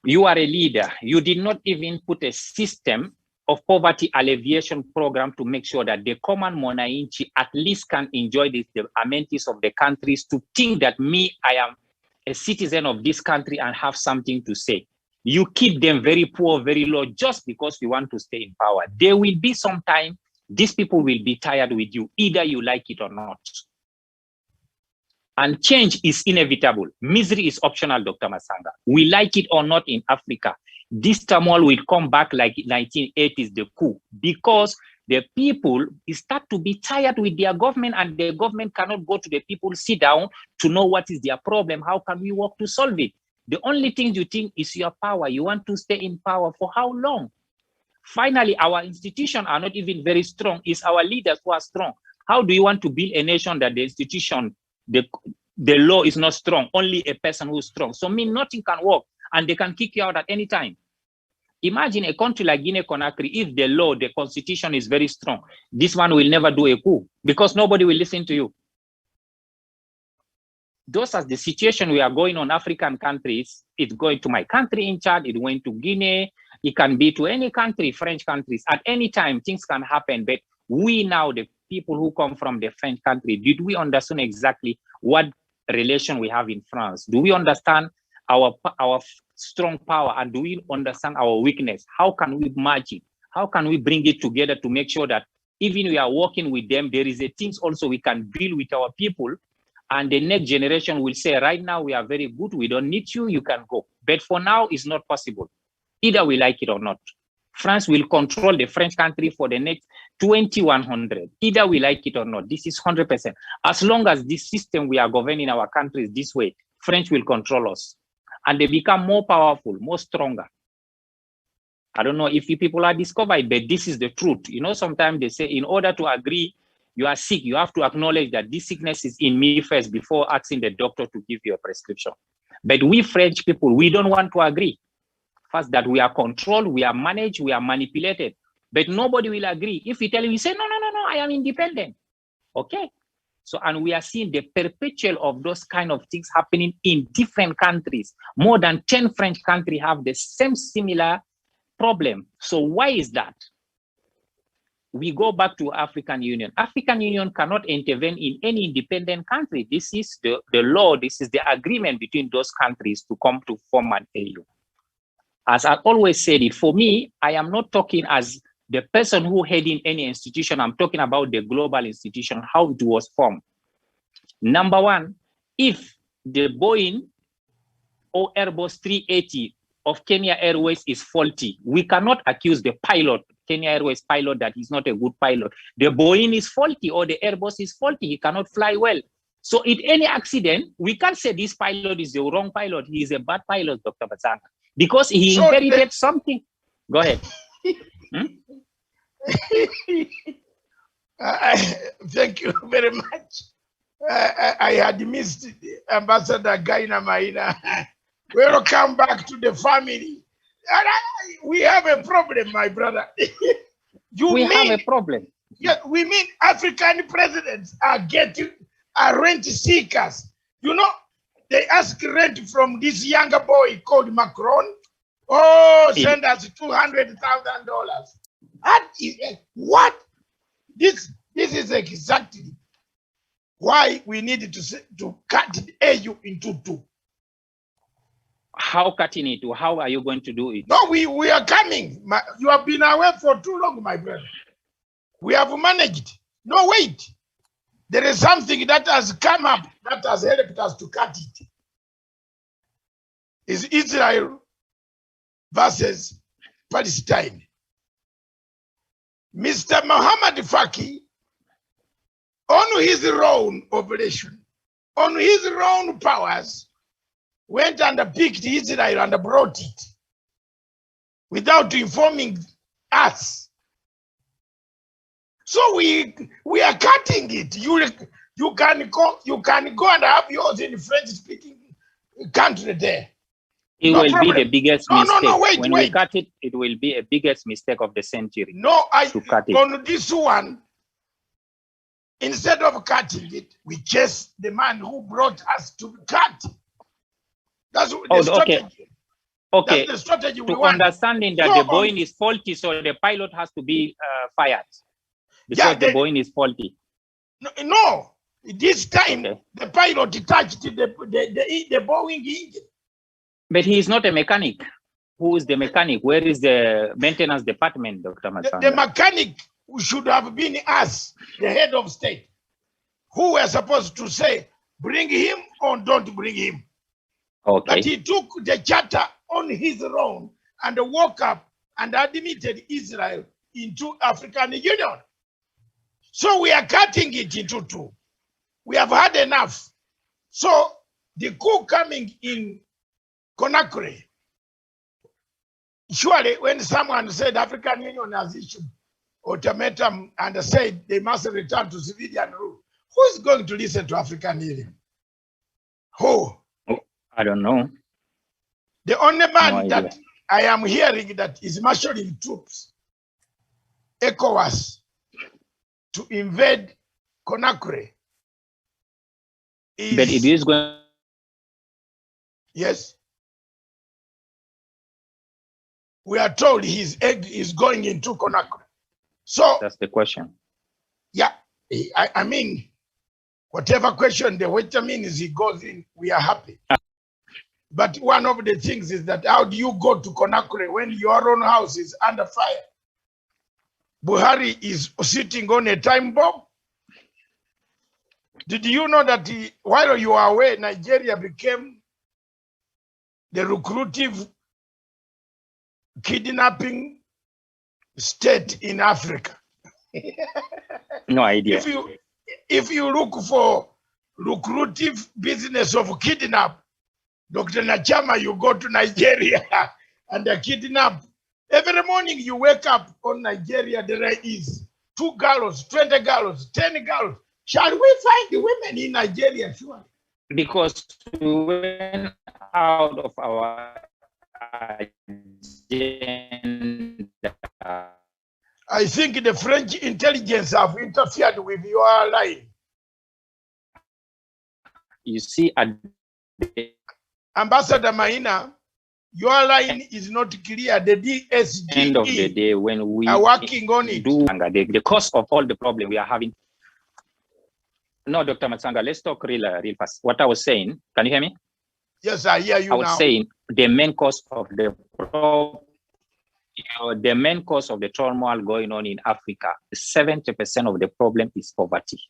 you are a leader. You did not even put a system of poverty alleviation program to make sure that the common Mwananchi at least can enjoy the amenities of the countries, to think that me, I am a citizen of this country and have something to say. You keep them very poor, very low, just because we want to stay in power. There will be some time, these people will be tired with you, either you like it or not. And change is inevitable. Misery is optional, Dr. Matsanga. We like it or not in Africa. This turmoil will come back like 1980s, the coup, because the people start to be tired with their government, and the government cannot go to the people, sit down to know what is their problem. How can we work to solve it? The only thing you think is your power. You want to stay in power for how long? Finally, our institutions are not even very strong. It's our leaders who are strong. How do you want to build a nation that the institution, the law is not strong, only a person who is strong? So mean nothing can work, and they can kick you out at any time. Imagine a country like Guinea-Conakry, if the law, the constitution is very strong, this one will never do a coup because nobody will listen to you. Those are the situation we are going on African countries. It's going to my country in Chad, it went to Guinea, it can be to any country, French countries. At any time, things can happen. But we now, the people who come from the French country, did we understand exactly what relation we have in France? Do we understand our strong power, and do we understand our weakness? How can we merge it? How can we bring it together to make sure that even we are working with them, there is a things also we can build with our people, and the next generation will say, right now we are very good, we don't need you, you can go. But for now, it's not possible. Either we like it or not. France will control the French country for the next 2100. Either we like it or not. This is 100%. As long as this system we are governing our countries this way, French will control us. And they become more powerful, more stronger. I don't know if you people are discovered, but this is the truth. You know, sometimes they say in order to agree, you are sick, you have to acknowledge that this sickness is in me first before asking the doctor to give you a prescription. But we French people, we don't want to agree. First, that we are controlled, we are managed, we are manipulated. But nobody will agree. If we tell you, say, no, I am independent. Okay. So, and we are seeing the perpetual of those kind of things happening in different countries. More than 10 French countries have the same similar problem. So why is that? We go back to African Union. African Union cannot intervene in any independent country. This is the law, this is the agreement between those countries to come to form an AU. As I always said it, for me, I am not talking as the person who heading any institution. I'm talking about the global institution, how it was formed. Number one, if the Boeing or Airbus 380 of Kenya Airways is faulty, we cannot accuse the pilot, Kenya Airways pilot, that he's not a good pilot. The Boeing is faulty or the Airbus is faulty, he cannot fly well. So in any accident, we can't say this pilot is the wrong pilot, he is a bad pilot, Dr. Matsanga, because he inherited something. Go ahead. Thank you very much. I had missed Ambassador Gaina Maina. Welcome back to the family. We have a problem, my brother. We have a problem. Yeah, we mean African presidents are rent seekers. You know, they ask rent from this younger boy called Macron. Oh, send us $200,000. What? This is exactly why we need to cut the AU into two. How cutting it? How are you going to do it? No, we are coming. You have been away for too long, my brother. We have managed. No, wait. There is something that has come up that has helped us to cut it. Is Israel versus Palestine. Mr. Mohammed Faki, on his own operation, on his own powers, went and picked Israel and brought it without informing us. So we are cutting it. You can go and have yours in French-speaking country there. It No will problem. be the biggest No, mistake. wait. We cut it, it will be a biggest mistake of the century. No, to cut it. on this one, instead of cutting it, we chase the man who brought us to cut. That's the strategy. Okay. That's the strategy we To want. understanding that the Boeing is faulty, so the pilot has to be fired because the Boeing is faulty. No, this time Okay. the pilot touched the Boeing engine. But he is not a mechanic. Who is the mechanic? Where is the maintenance department, Dr. Matsanga? The mechanic should have been us, the head of state, who were supposed to say, bring him or don't bring him. Okay. But he took the charter on his own and woke up and admitted Israel into African Union. So we are cutting it into two. We have had enough. So the coup coming in Conakry, surely when someone said African Union has issued ultimatum and said they must return to civilian rule, who is going to listen to African Union? Who? I don't know. The only man No that idea. I am hearing that is marshalling troops, ECOWAS, to invade Conakry is... But it is going... Yes. We are told his egg is going into Conakry. So, That's the question. yeah, I mean, whatever question the waiter means he goes in, we are happy. But one of the things is that how do you go to Conakry when your own house is under fire? Buhari is sitting on a time bomb. Did you know that while you are away, Nigeria became the recruitive kidnapping state in Africa? No idea. If you look for lucrative business of kidnap, Dr. Nachama, you go to Nigeria and kidnap. Every morning you wake up on Nigeria, there is 2 girls, 20 girls, 10 girls. Shall we find the women in Nigeria? Sure. Because we went out of our agenda. I think the French intelligence have interfered with your line. You see, at the Ambassador Maina, your line is not clear. The DSGE end of the day, when we are working on it. The cause of all the problem we are having. No, Dr. Matsanga, let's talk real fast. What I was saying, can you hear me? Yes, I hear you now. I was saying the main cause of the turmoil going on in Africa, 70% of the problem is poverty.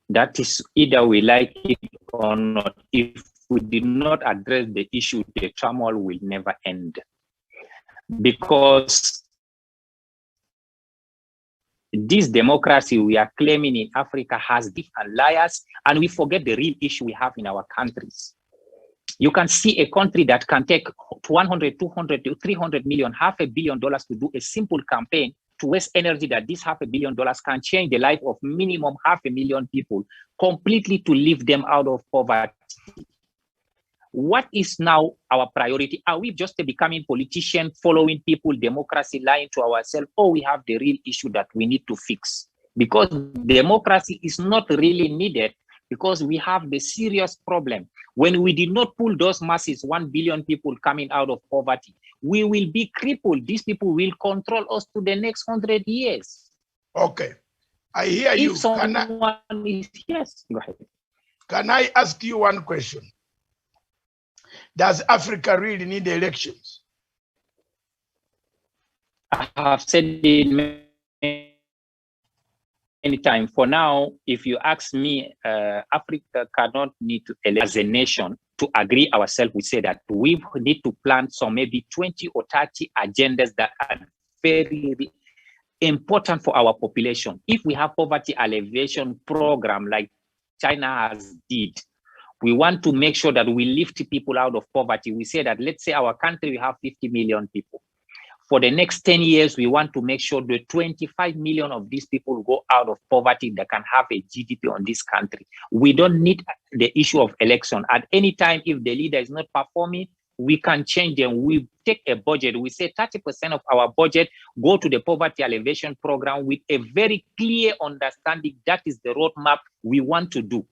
That is either we like it or not. If we did not address the issue, the turmoil will never end. Because this democracy we are claiming in Africa has different layers, and we forget the real issue we have in our countries. You can see a country that can take 100, 200, 300 million, $500 million to do a simple campaign to waste energy that this $500 million can change the life of minimum 500,000 people completely to lift them out of poverty. What is now our priority? Are we just becoming politicians, following people, democracy, lying to ourselves, or we have the real issue that we need to fix? Because democracy is not really needed, because we have the serious problem. When we did not pull those masses, 1 billion people coming out of poverty, we will be crippled. These people will control us to the next 100 years. Okay, I hear you. If someone is, yes, go ahead. Can I ask you one question? Does Africa really need elections? I have said it many times. For now, if you ask me, Africa cannot need to elect as a nation to agree ourselves. We say that we need to plan some maybe 20 or 30 agendas that are very important for our population. If we have poverty alleviation program like China has did, we want to make sure that we lift people out of poverty. We say that, let's say our country, we have 50 million people. For the next 10 years, we want to make sure that 25 million of these people go out of poverty that can have a GDP on this country. We don't need the issue of election. At any time, if the leader is not performing, we can change them. We take a budget. We say 30% of our budget go to the poverty alleviation program with a very clear understanding. That is the roadmap we want to do.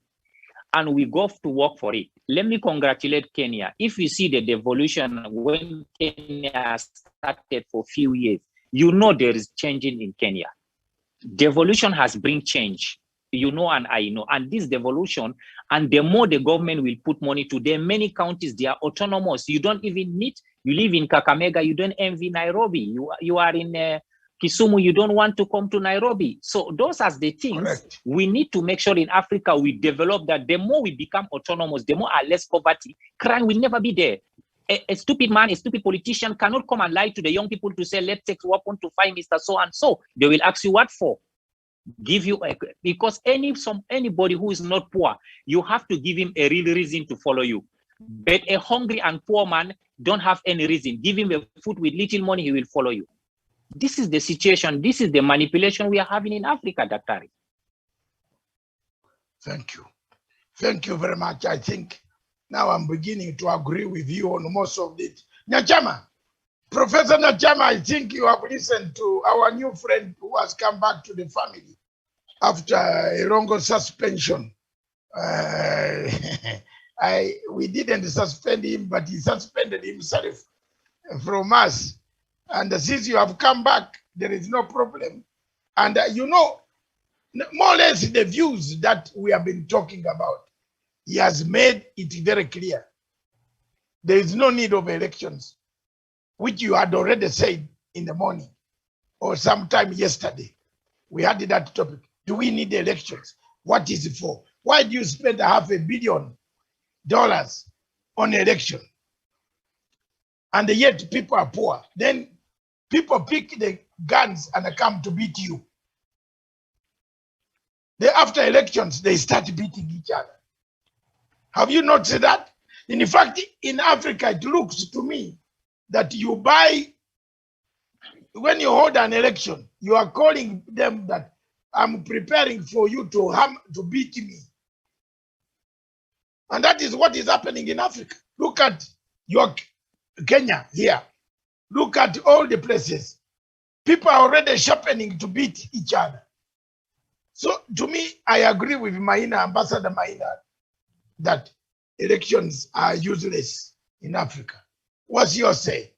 And we go to work for it. Let me congratulate Kenya. If you see the devolution when Kenya started for a few years, you know there is changing in Kenya. Devolution has bring change. You know, and I know. And this devolution, and the more the government will put money to them, many counties, they are autonomous. You don't even need, you live in Kakamega, you don't envy Nairobi. You are in Kisumu, you don't want to come to Nairobi. So those are the things. Correct. We need to make sure in Africa we develop that. The more we become autonomous, the more less poverty, crime will never be there. A stupid man, a stupid politician cannot come and lie to the young people to say, let's take weapon to find Mr. So and so. They will ask you what for. Give you because anybody who is not poor, you have to give him a real reason to follow you. But a hungry and poor man don't have any reason. Give him a food with little money, he will follow you. This is the situation. This is the manipulation we are having in Africa, Dr. Thank you. Thank you very much. I think now I'm beginning to agree with you on most of it. Nyachama, Professor Nyachama, I think you have listened to our new friend who has come back to the family after a long suspension. We didn't suspend him, but he suspended himself from us. And since you have come back, there is no problem. And you know, more or less the views that we have been talking about, he has made it very clear. There is no need of elections, which you had already said in the morning or sometime yesterday. We had that topic. Do we need elections? What is it for? Why do you spend $500 million on election? And yet people are poor. Then people pick the guns and come to beat you. After elections, they start beating each other. Have you noticed that? In fact, in Africa, it looks to me that you buy, when you hold an election, you are calling them that I'm preparing for you to beat me. And that is what is happening in Africa. Look at your Kenya here. Look at all the places. People are already sharpening to beat each other. So to me, I agree with Maina, Ambassador Maina, that elections are useless in Africa. What's your say?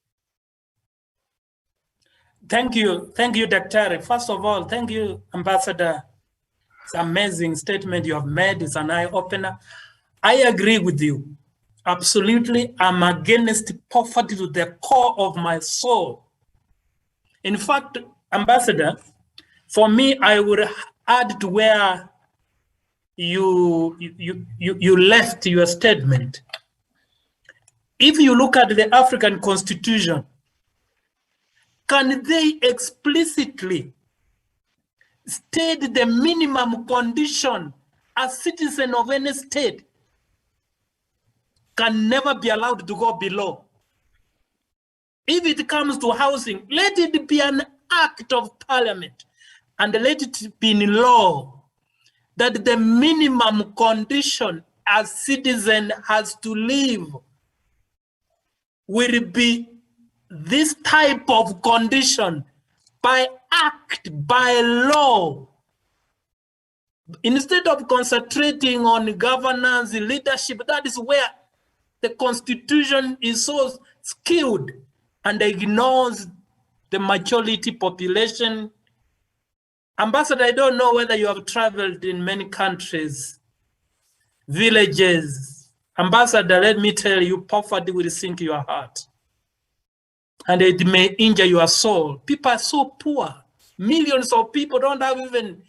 Thank you, Dr. First of all, thank you, Ambassador. It's an amazing statement you have made. It's an eye-opener. I agree with you. Absolutely, I'm against poverty to the core of my soul. In fact, Ambassador, for me, I would add to where you left your statement. If you look at the African Constitution, can they explicitly state the minimum condition a citizen of any state can never be allowed to go below? If it comes to housing, let it be an act of parliament and let it be in law that the minimum condition a citizen has to live will be this type of condition by act, by law. Instead of concentrating on governance, leadership, that is where the constitution is so skewed and ignores the majority population. Ambassador, I don't know whether you have traveled in many countries, villages. Ambassador, let me tell you, poverty will sink your heart and it may injure your soul. People are so poor. Millions of people don't have even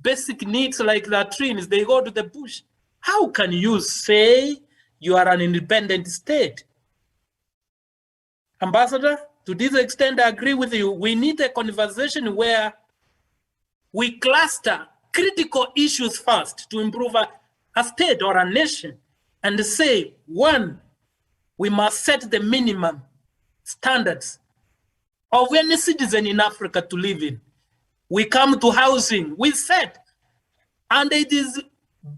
basic needs like latrines. They go to the bush. How can you say you are an independent state? Ambassador, to this extent, I agree with you. We need a conversation where we cluster critical issues first to improve a state or a nation and say, one, we must set the minimum standards of any citizen in Africa to live in. We come to housing, we set, and it is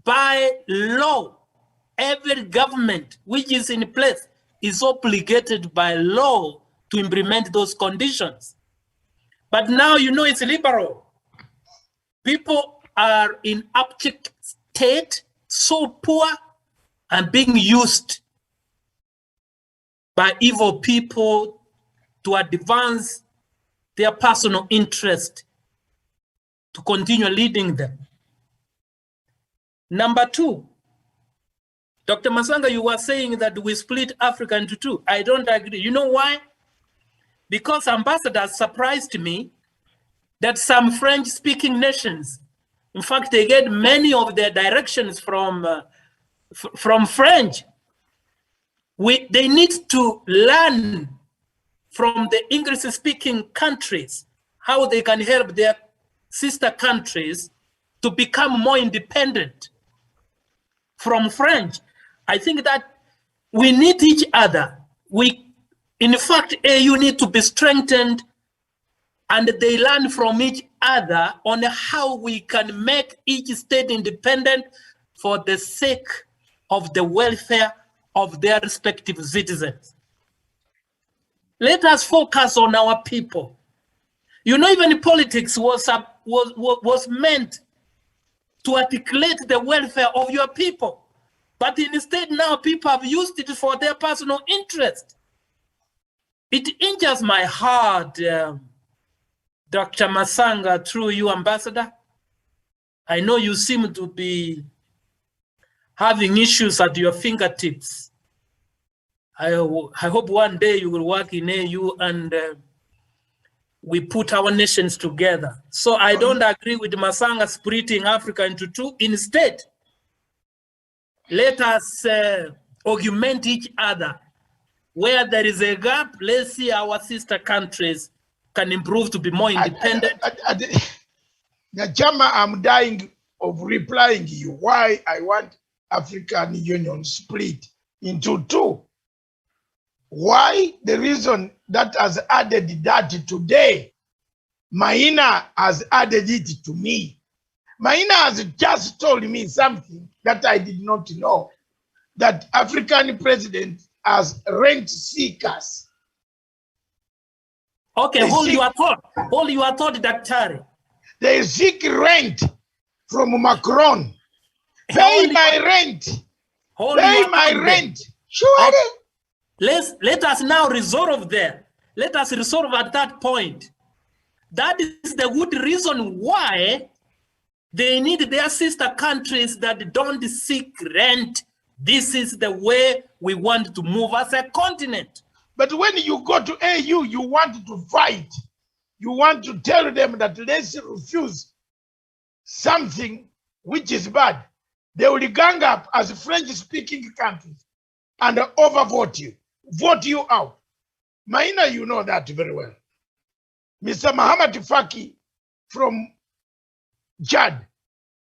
by law. Every government which is in place is obligated by law to implement those conditions. But now you know it's liberal. People are in abject state, so poor, and being used by evil people to advance their personal interest to continue leading them. Number two, Dr. Matsanga, you were saying that we split Africa into two. I don't agree. You know why? Because ambassadors surprised me that some French-speaking nations, in fact, they get many of their directions from French. They need to learn from the English-speaking countries how they can help their sister countries to become more independent from French. I think that we need each other. In fact, AU need to be strengthened, and they learn from each other on how we can make each state independent for the sake of the welfare of their respective citizens. Let us focus on our people. You know, even politics was meant to articulate the welfare of your people. But instead now people have used it for their personal interest. It injures my heart, Dr. Matsanga, through you, Ambassador. I know you seem to be having issues at your fingertips. I hope one day you will work in AU and we put our nations together. So I don't agree with Matsanga splitting Africa into two. Instead, let us augment each other. Where there is a gap, let's see our sister countries can improve to be more independent. Nyachama, I'm dying of replying to you why I want African Union split into two. Why? The reason that has added that today, Maina has added it to me. Maina has just told me something that I did not know, that African president has rent seekers. Okay, hold your thought, Daktari. They seek rent from Macron. Pay my rent. Pay my rent. Surely. Let us now resolve there. Let us resolve at that point. That is the good reason why they need their sister countries that don't seek rent. This is the way we want to move as a continent. But when you go to AU, you want to fight. You want to tell them that let's refuse something which is bad. They will gang up as French-speaking countries and overvote you, vote you out. Maina, you know that very well. Mr. Muhammad Faki from Chad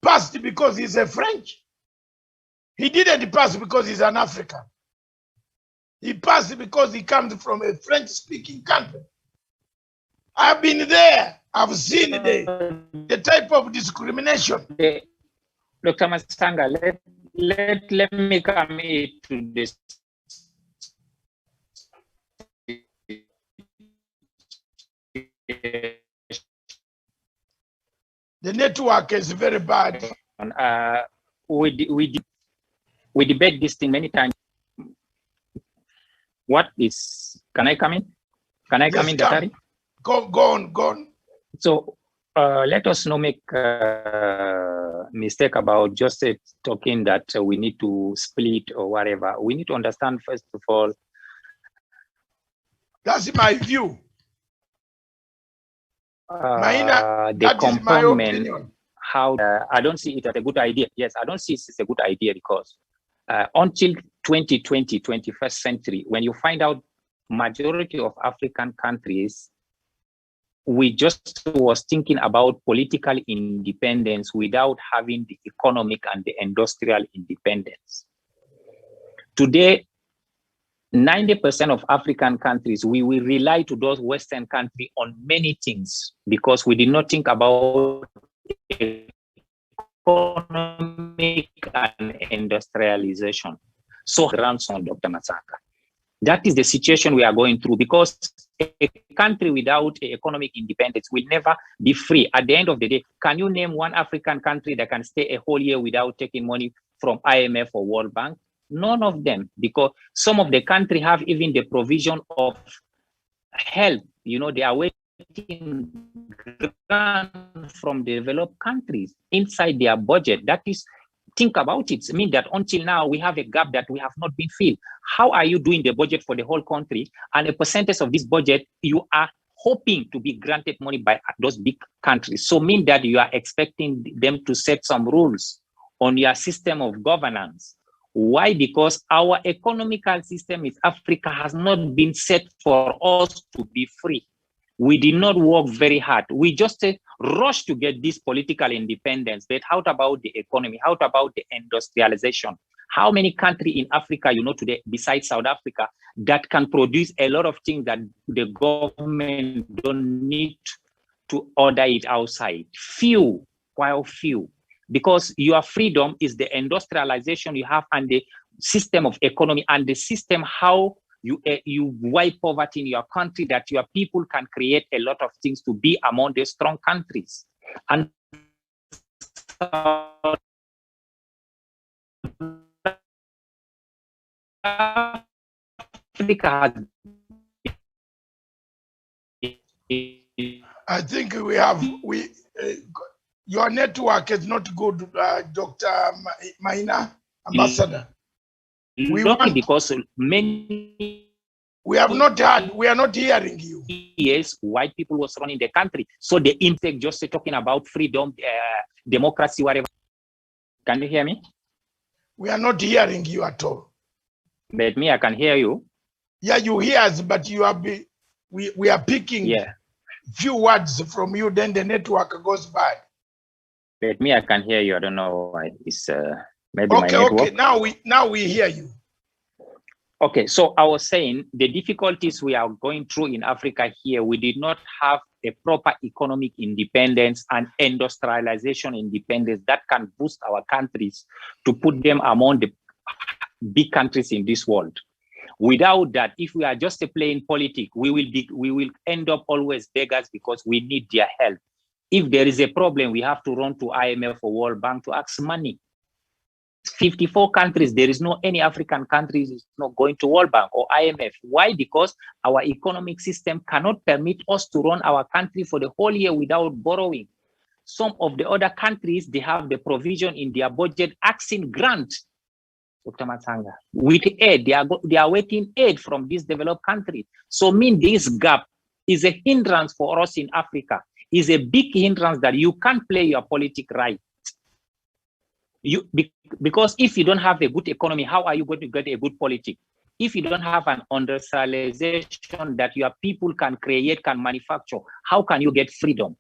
passed because he's a French. He didn't pass because he's an African. He passed because he comes from a French-speaking country. I've been there. I've seen the type of discrimination. Dr. Matsanga, let me come to this. The network is very bad. We debate this thing many times. What is? Can I come in? Can I come in, Datari? Go on. So let us not make a mistake about just talking that we need to split or whatever. We need to understand, first of all. That's my view. The component, how I don't see it as a good idea. Yes, I don't see it as a good idea because until 2020, 21st century, when you find out majority of African countries, we just was thinking about political independence without having the economic and the industrial independence. Today, 90% of African countries, we will rely to those Western countries on many things because we did not think about economic and industrialization. So, ransom, Dr. Matsanga. That is the situation we are going through because a country without economic independence will never be free. At the end of the day, can you name one African country that can stay a whole year without taking money from IMF or World Bank? None of them, because some of the country have even the provision of help. You know, they are waiting grant from developed countries inside their budget. That is, think about it. I mean that until now, we have a gap that we have not been filled. How are you doing the budget for the whole country? And a percentage of this budget, you are hoping to be granted money by those big countries. So mean that you are expecting them to set some rules on your system of governance. Why? Because our economical system in Africa has not been set for us to be free. We did not work very hard. We just rushed to get this political independence. But how about the economy? How about the industrialization? How many countries in Africa, you know, today, besides South Africa, that can produce a lot of things that the government don't need to order it outside? Few, while few. Because your freedom is the industrialization you have and the system of economy and the system how you wipe poverty in your country, that your people can create a lot of things to be among the strong countries. And Africa I think your network is not good, Dr. Maina, Ambassador. Because many we are not hearing you. Yes, white people was running the country. So the impact just talking about freedom, democracy, whatever. Can you hear me? We are not hearing you at all. But me, I can hear you. Yeah, you hear us, but you are we are picking few words from you, then the network goes bad. But me, I can hear you. I don't know why. It's maybe okay, my network. Okay, now we hear you. Okay, so I was saying the difficulties we are going through in Africa here, we did not have a proper economic independence and industrialization independence that can boost our countries to put them among the big countries in this world. Without that, if we are just playing politics, we will end up always beggars because we need their help. If there is a problem, we have to run to IMF or World Bank to ask money. 54 countries, there is no any African countries is not going to World Bank or IMF. Why? Because our economic system cannot permit us to run our country for the whole year without borrowing. Some of the other countries, they have the provision in their budget asking grant, Dr. Matsanga, with aid. They are waiting aid from this developed country. So mean this gap is a hindrance for us in Africa, is a big hindrance that you can't play your politics right. Because if you don't have a good economy, how are you going to get a good politics? If you don't have an industrialization that your people can create, can manufacture, how can you get freedom?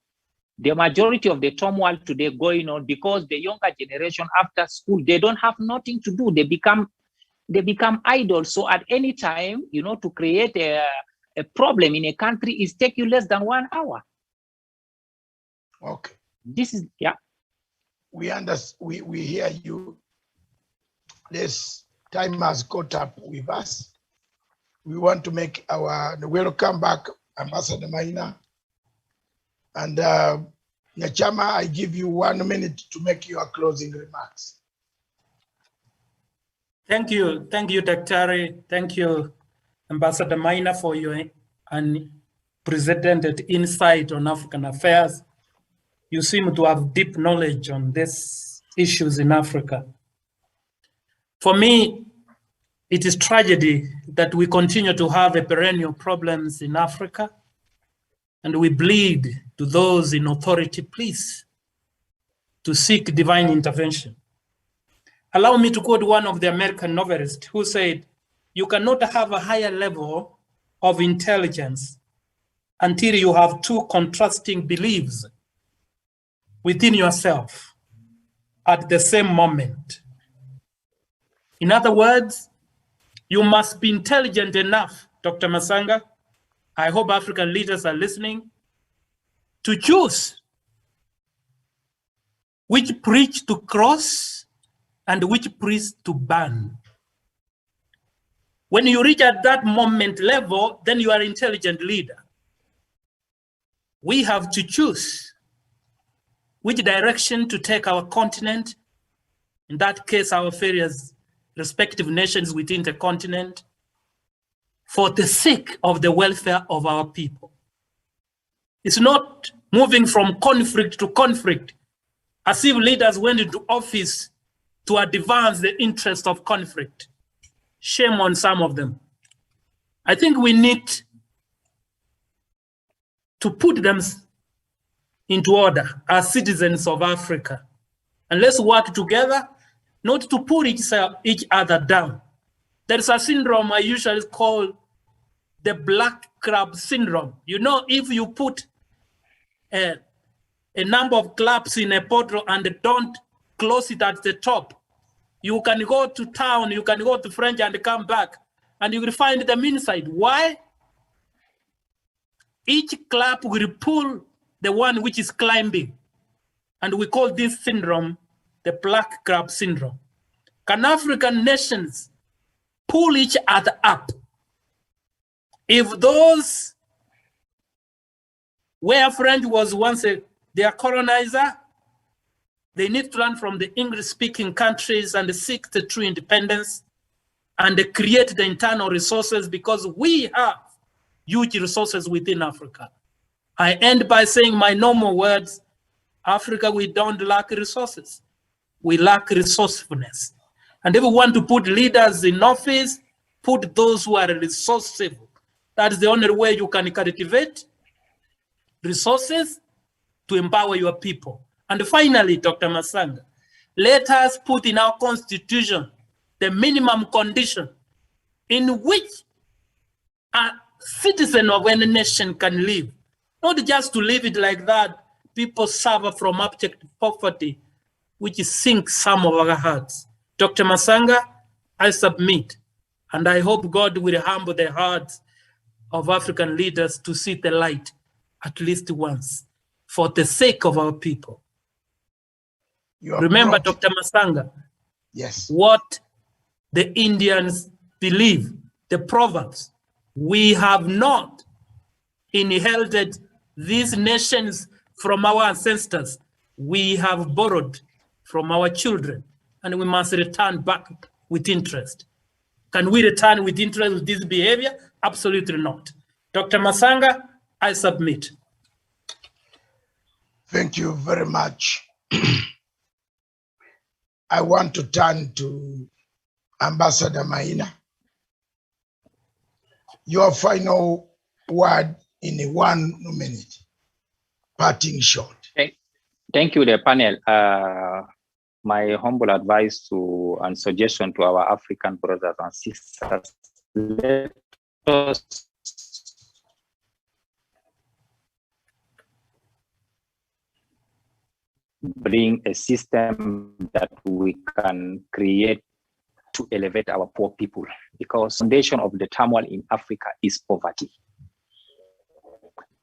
The majority of the turmoil today going on because the younger generation after school, they don't have nothing to do. They become idle. So at any time, you know, to create a problem in a country is take you less than 1 hour. Okay. This is, yeah. We understand. We hear you. This time has caught up with us. We want to make our welcome back, Ambassador Maina. And Nyachama, I give you 1 minute to make your closing remarks. Thank you, Daktari. Thank you, Ambassador Maina, for your unprecedented insight on African affairs. You seem to have deep knowledge on these issues in Africa. For me, it is tragedy that we continue to have a perennial problems in Africa, and we plead to those in authority, please, to seek divine intervention. Allow me to quote one of the American novelists who said, "You cannot have a higher level of intelligence until you have two contrasting beliefs within yourself at the same moment." In other words, you must be intelligent enough, Dr. Matsanga, I hope African leaders are listening, to choose which bridge to cross and which bridge to burn. When you reach at that moment level, then you are an intelligent leader. We have to choose which direction to take our continent, in that case, our various respective nations within the continent, for the sake of the welfare of our people. It's not moving from conflict to conflict, as if leaders went into office to advance the interest of conflict. Shame on some of them. I think we need to put them into order as citizens of Africa. And let's work together, not to put each other down. There's a syndrome I usually call the black crab syndrome. You know, if you put a number of clubs in a bottle and don't close it at the top, you can go to town, you can go to French and come back, and you will find them inside. Why? Each club will pull the one which is climbing. And we call this syndrome the black crab syndrome. Can African nations pull each other up? If those where French was once their colonizer, they need to learn from the English-speaking countries and seek the true independence and create the internal resources, because we have huge resources within Africa. I end by saying my normal words: Africa, we don't lack resources. We lack resourcefulness. And if we want to put leaders in office, put those who are resourceful. That is the only way you can cultivate resources to empower your people. And finally, Dr. Matsanga, let us put in our constitution the minimum condition in which a citizen of any nation can live. Not just to leave it like that. People suffer from abject poverty, which sinks some of our hearts. Dr. Matsanga, I submit, and I hope God will humble the hearts of African leaders to see the light at least once, for the sake of our people. Remember, Dr. Matsanga, yes, what the Indians believe, the proverbs. We have not inherited these nations from our ancestors. We have borrowed from our children, and we must return back with interest. Can we return with interest with this behavior? Absolutely not. Dr. Matsanga, I submit. Thank you very much. I want to turn to Ambassador Maina. Your final word in 1 minute, parting shot. Thank you, the panel. My humble advice and suggestion to our African brothers and sisters: let us bring a system that we can create to elevate our poor people, because the foundation of the turmoil in Africa is poverty.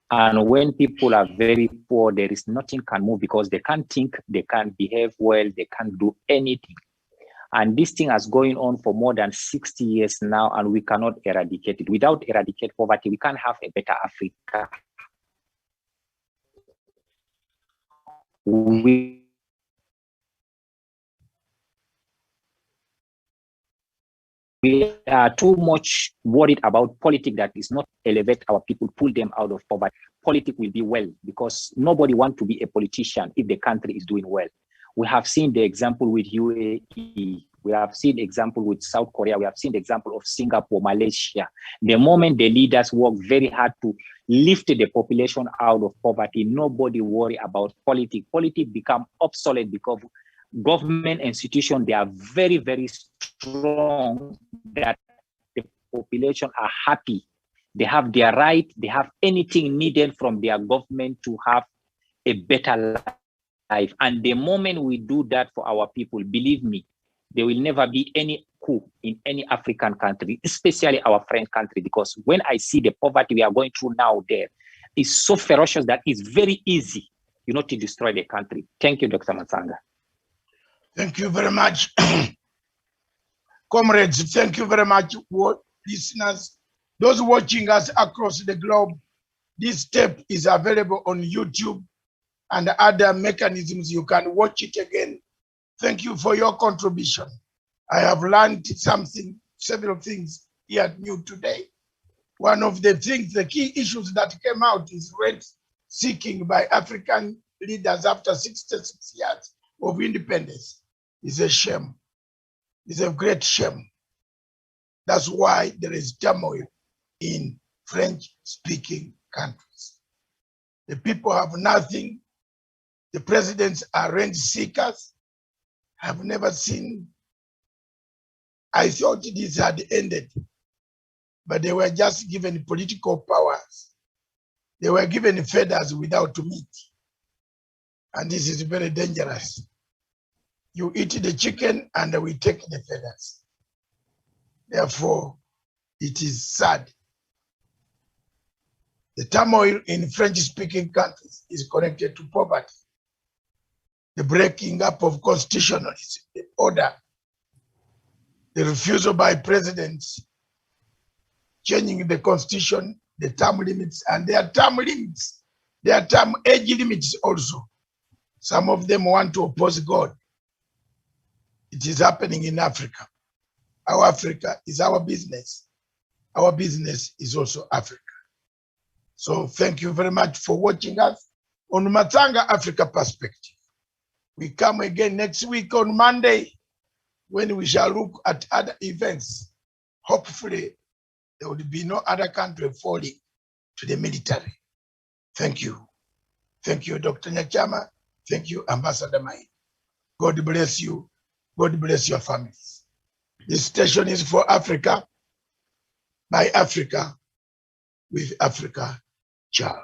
And when people are very poor, there is nothing can move because they can't think, they can't behave well, they can't do anything. And this thing has going on for more than 60 years now, and we cannot eradicate it. Without eradicate poverty, we can't have a better Africa. We are too much worried about politics that is not elevate our people, pull them out of poverty. Politics will be well because nobody wants to be a politician if the country is doing well. We have seen the example with UAE. We have seen the example with South Korea. We have seen the example of Singapore, Malaysia. The moment the leaders work very hard to lift the population out of poverty, nobody worry about politics. Politics become obsolete because government institutions, they are very, very strong that the population are happy. They have their right. They have anything needed from their government to have a better life. And the moment we do that for our people, believe me, there will never be any coup in any African country, especially our friend country, because when I see the poverty we are going through now there, it's so ferocious that it's very easy, to destroy the country. Thank you, Dr. Matsanga. Thank you very much. Comrades, thank you very much, listeners. Those watching us across the globe, this tape is available on YouTube and other mechanisms. You can watch it again. Thank you for your contribution. I have learned several things here new today. One of the things, the key issues that came out is rent seeking by African leaders after 66 years of independence. It's a shame. It's a great shame. That's why there is turmoil in French-speaking countries. The people have nothing. The presidents are rent seekers. I've never seen. I thought this had ended, but they were just given political powers. They were given feathers without meat. And this is very dangerous. You eat the chicken and we take the feathers. Therefore, it is sad. The turmoil in French-speaking countries is connected to poverty. The breaking up of constitutional order, the refusal by presidents, changing the constitution, the term limits, and their term limits, their term age limits also. Some of them want to oppose God. It is happening in Africa. Our Africa is our business. Our business is also Africa. So thank you very much for watching us on Matsanga Africa Perspective. We come again next week on Monday when we shall look at other events. Hopefully, there will be no other country falling to the military. Thank you. Thank you, Dr. Nyachama. Thank you, Ambassador Mai. God bless you. God bless your families. This station is for Africa, by Africa, with Africa. Ciao.